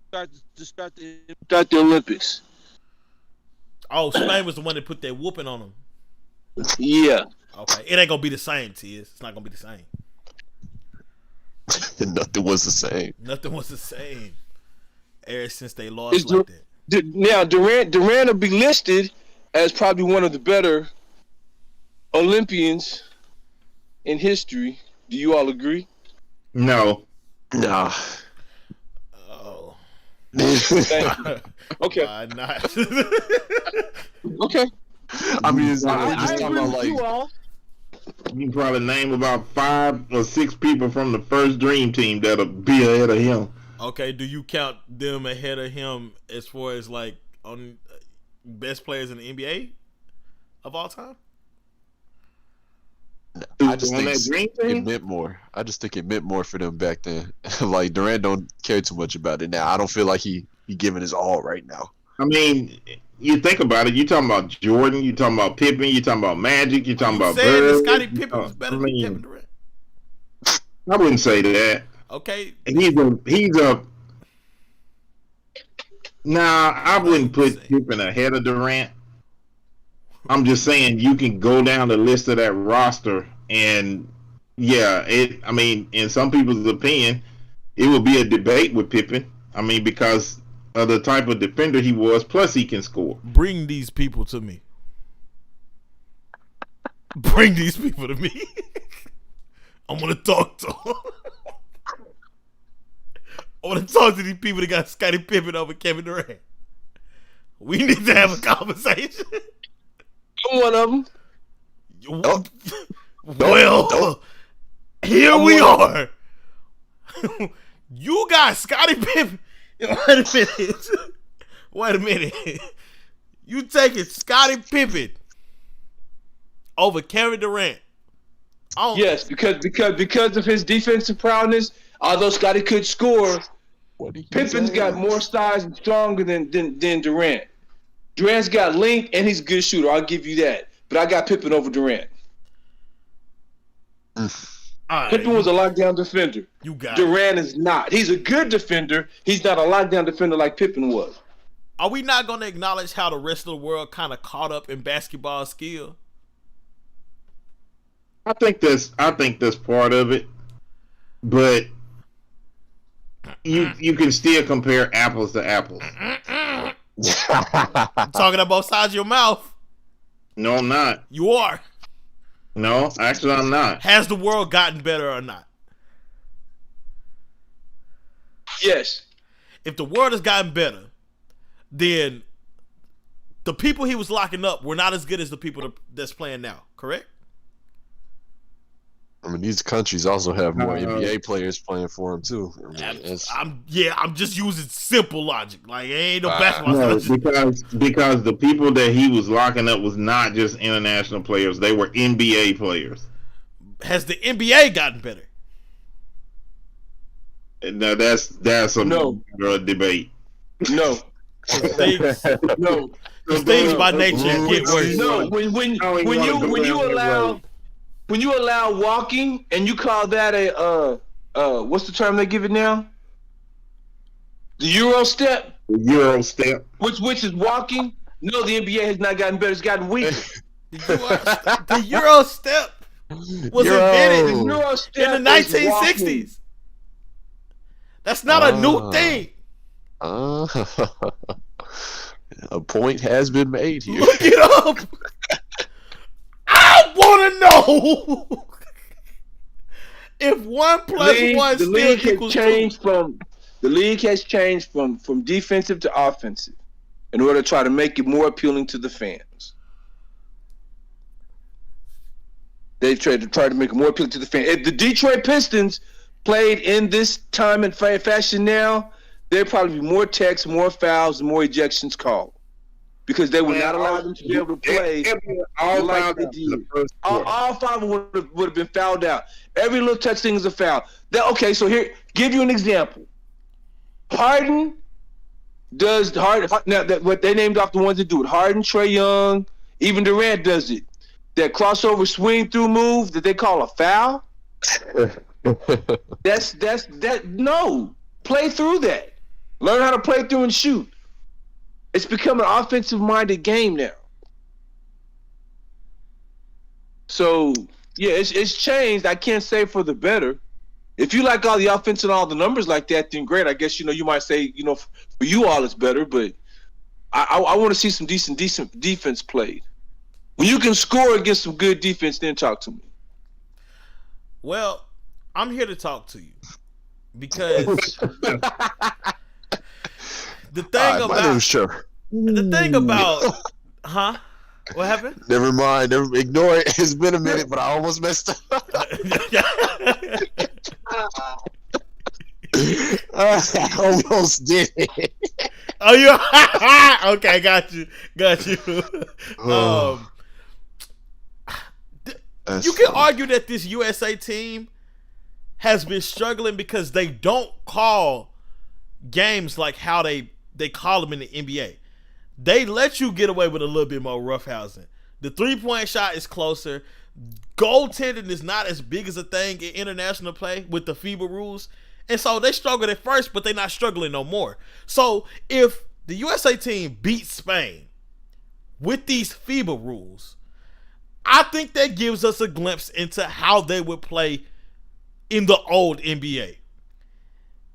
Start the Olympics. Oh, Spain was the one that put that whooping on them. Yeah. Okay, it ain't gonna be the same, Tiz. It's not gonna be the same. Nothing was the same. Nothing was the same. Ever since they lost like that. Now Durant will be listed as probably one of the better Olympians in history. Do you all agree? No. Nah. Oh. Okay. Why not? Okay. I mean, we're I just talking agree about with you like. all. You can probably name about 5 or 6 people from the first dream team that'll be ahead of him. Okay, do you count them ahead of him as far as like on best players in the NBA of all time? I just On think that dream it team? meant more. I just think it meant more for them back then. Like Durant don't care too much about it now. I don't feel like he giving his all right now. I mean, you think about it. You talking about Jordan. You talking about Pippen. You talking about Magic. You talking about saying that Bird. Scottie Pippen was better than Kevin Durant? I wouldn't say that. Okay, He's a. Nah, I wouldn't put Pippen ahead of Durant. I'm just saying you can go down the list of that roster, and yeah, I mean, in some people's opinion, it would be a debate with Pippen. I mean, because of the type of defender he was, plus he can score. bring these people to me. Bring these people to me. I want to talk to them. I want to talk to these people that got Scottie Pippen over Kevin Durant. We need to have a conversation. I'm one of them. Well, here we are. You got Scottie Pippen. Wait a minute. You taking Scottie Pippen over Kevin Durant? Yes, because of his defensive prowess, although Scottie could score, What did he Pippen's say? got more size and stronger than Durant. Durant's got length and he's a good shooter. I'll give you that. But I got Pippen over Durant. All right, Pippen was a lockdown defender. you got it. Durant is not. He's a good defender. He's not a lockdown defender like Pippen was. Are we not going to acknowledge how the rest of the world kind of caught up in basketball skill? I think that's part of it, but you can still compare apples to apples. Talking on both sides of your mouth. No, I'm not. You are. No, actually, I'm not. Has the world gotten better or not? Yes. If the world has gotten better, then the people he was locking up were not as good as the people that's playing now, correct? I mean, these countries also have more NBA players playing for them too. I mean, I'm just using simple logic. Like, ain't no basketball. No, Just- because the people that he was locking up was not just international players; they were NBA players. Has the NBA gotten better? Now that's some debate. No. Things, No. things by nature get worse. No. When you allow walking and you call that a what's the term they give it now? The Euro step? The Euro step. Which is walking? No, the NBA has not gotten better. It's gotten weaker. The Euro step was invented The Euro step in the is walking. 1960s. That's not a new thing. A point has been made here. Look it up. I want to know if 1 + 1 the still league equals has 2. changed the league has changed from defensive to offensive in order to try to make it more appealing to the fans. They've tried to make it more appealing to the fans. If the Detroit Pistons played in this time and fashion now, there'd probably be more techs, more fouls, and more ejections called. Because they would not allow them to be able to play All like five they in did. the first quarter. All five would have been fouled out. Every little touch thing is a foul. Okay, so here, give you an example. Harden does now that what they named off the ones that do it. Harden, Trae Young, even Durant does it. That crossover swing through move that they call a foul. That's no. Play through that. Learn how to play through and shoot. It's become an offensive-minded game now. So, yeah, it's changed. I can't say for the better. If you like all the offense and all the numbers like that, then great. I guess, you might say, for you all it's better, but I want to see some decent defense played. When you can score against some good defense, then talk to me. Well, I'm here to talk to you because the thing about huh? What happened? Never mind. Ignore it. It's been a minute, but I almost messed up. I almost did it. Oh, you okay? Got you. You can argue that this USA team has been struggling because they don't call games like how they call them in the NBA. They let you get away with a little bit more roughhousing. The 3-point shot is closer. Goaltending is not as big as a thing in international play with the FIBA rules. And so they struggled at first, but they're not struggling no more. So if the USA team beats Spain with these FIBA rules, I think that gives us a glimpse into how they would play in the old NBA.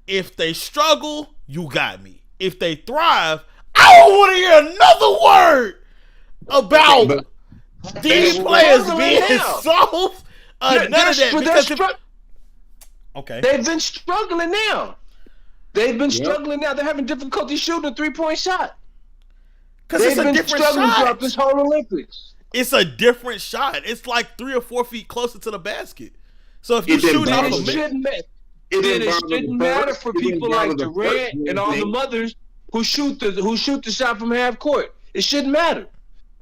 If they struggle, you got me. If they thrive, I don't want to hear another word about these players being soft. None of that. Because okay. They've been struggling now. They're having difficulty shooting a 3-point shot. Because it's a different shot. Throughout this whole Olympics. It's a different shot. It's like 3 or 4 feet closer to the basket. So if you shoot off it shouldn't matter for people like Durant and all the mothers who shoot the shot from half court. It shouldn't matter.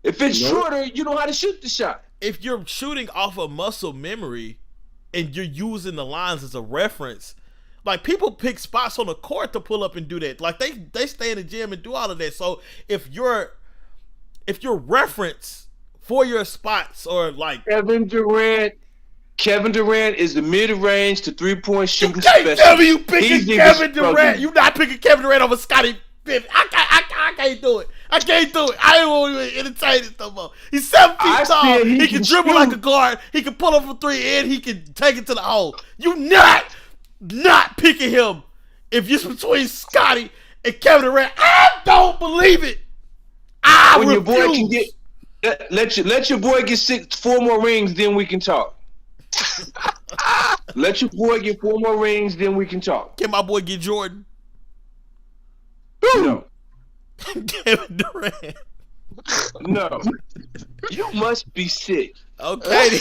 If it's shorter, you know how to shoot the shot. If you're shooting off of muscle memory and you're using the lines as a reference, Like, people pick spots on the court to pull up and do that. Like, they stay in the gym and do all of that. So if your reference for your spots or like Kevin Durant is the mid-range to three-point shooting can't specialist. tell me you picking He's Kevin struggling. Durant. You not picking Kevin Durant over Scottie Pippen. I can't do it. I ain't want to entertain it no more. He's 7 feet I tall. said He he can can dribble shoot. like a guard. He can pull up from 3 and he can take it to the hole. You not picking him if you're between Scottie and Kevin Durant. I don't believe it. I When refuse. your boy can get let your boy get 4 more rings, then we can talk. Let your boy get 4 more rings, then we can talk. Can my boy get Jordan? No. Kevin Durant. No. You must be sick. Okay.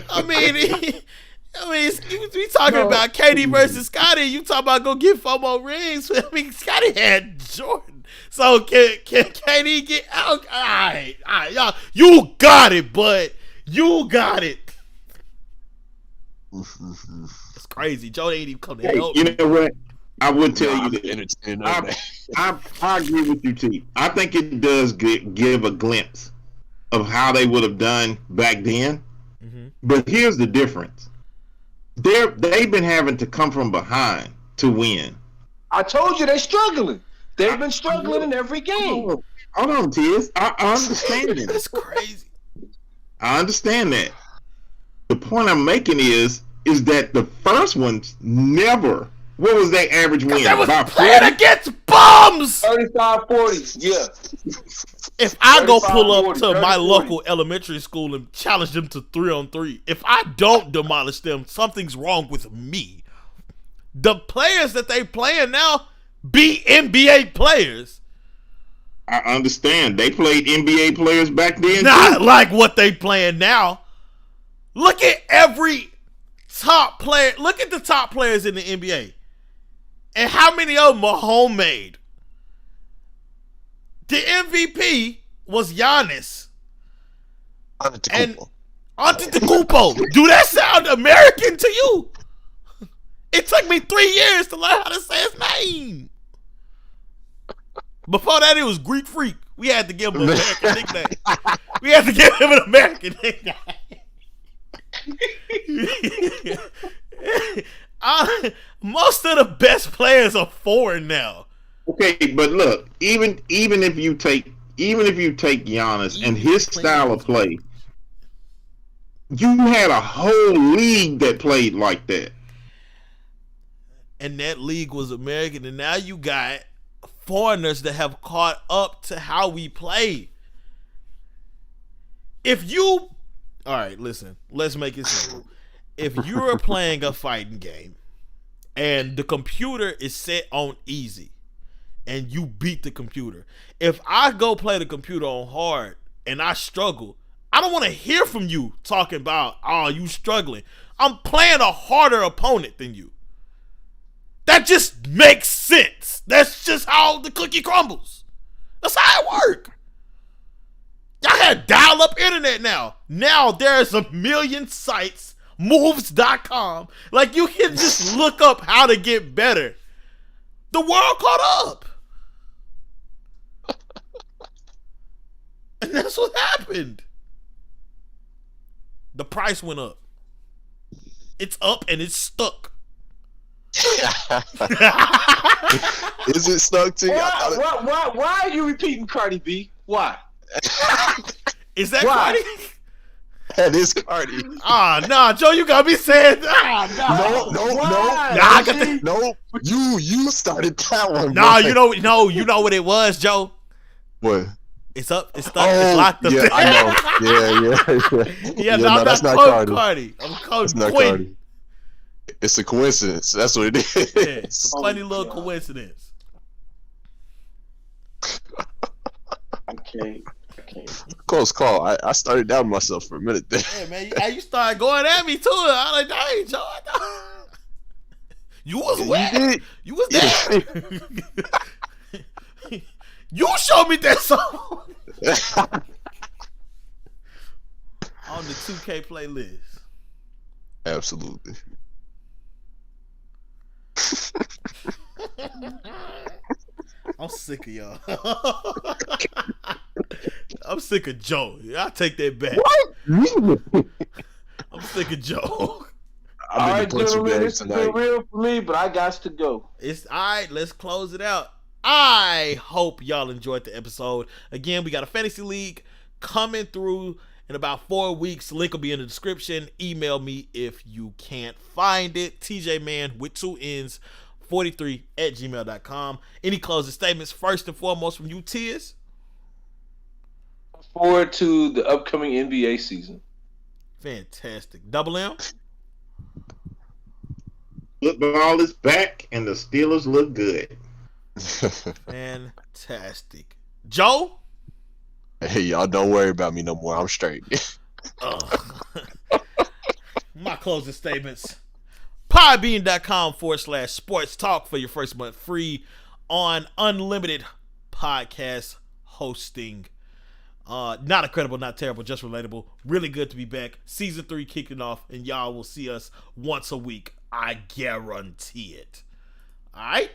I mean, we talking about KD versus Scottie. You talking about go get 4 more rings? I mean, Scottie had Jordan. So can KD get out? All right, y'all. You got it, bud. You got it. It's crazy. Joe ain't even come to Hey, help. you know what? I would tell you that. Entertained of that. I agree with you, T. I think it does give a glimpse of how they would have done back then. Mm-hmm. But here's the difference. They've been having to come from behind to win. I told you they're struggling. They've been struggling in every game. Hold on, Tiz. I understand that. That's crazy. I understand that. The point I'm making is that the first ones never. What was their average win? That was About playing 40? against bums. 35-40. Yeah. If I go 35, pull up 40, to 30, my 40. local elementary school and challenge them to 3-on-3, if I don't demolish them, something's wrong with me. The players that they playing now be NBA players. I understand. They played NBA players back then. Not too. like what they playing now. Look at every top player. Look at the top players in the NBA. And how many of them are homemade? The MVP was Giannis. And Antetokounmpo. Do that sound American to you? It took me 3 years to learn how to say his name. Before that, it was Greek Freak. We had to give him an American nickname. Most of the best players are foreign now. Okay, but look, even if you take Giannis and his style of play, you had a whole league that played like that. And that league was American, and now you got foreigners that have caught up to how we play. All right, listen, let's make it simple. If you're playing a fighting game and the computer is set on easy and you beat the computer, if I go play the computer on hard and I struggle, I don't want to hear from you talking about, oh, you struggling. I'm playing a harder opponent than you. That just makes sense. That's just how the cookie crumbles. That's how it works. Y'all had dial-up internet now. Now there's a million sites, moves.com. Like, you can just look up how to get better. The world caught up. And that's what happened. The price went up. It's up and it's stuck. Is it stuck to you? Why are you repeating Cardi B? Why? Is that Why? Cardi? That is Cardi. Nah, Joe, you got me saying No. Why? Nah, I got the- No, you started that one. Nah, bro. you know what it was, Joe. What? It's up, it's stuck, it's locked up. Yeah, I know. Yeah. No, I'm that's not not quoting Cardi. Cardi. I'm quoting It's not Quinn. Cardi. It's a coincidence. That's what it is. Yeah, it's a funny little coincidence. I can't. Close call. I started doubting myself for a minute there. Yeah, man, you started going at me too. I was like, dang, Joe, you was wet. did. You was there. You showed me that song on the 2K playlist. Absolutely. I'm sick of y'all. I'm sick of Joe. I take that back. What? I'm sick of Joe. All I'm in right, the punching gentlemen, bag this has been tonight. real for me, but I got to go. It's all right. Let's close it out. I hope y'all enjoyed the episode. Again, we got a fantasy league coming through in about 4 weeks. Link will be in the description. Email me if you can't find it. TJman with 2 N's 43@gmail.com. Any closing statements? First and foremost from you, Tiz. Forward to the upcoming NBA season. Fantastic. Double M. Football is back, and the Steelers look good. Fantastic. Joe. Hey, y'all don't worry about me no more. I'm straight. My closing statements. Podbean.com/sports talk for your first month free on unlimited podcast hosting. Not incredible, not terrible, just relatable. Really good to be back. Season 3 kicking off, and y'all will see us once a week. I guarantee it. All right.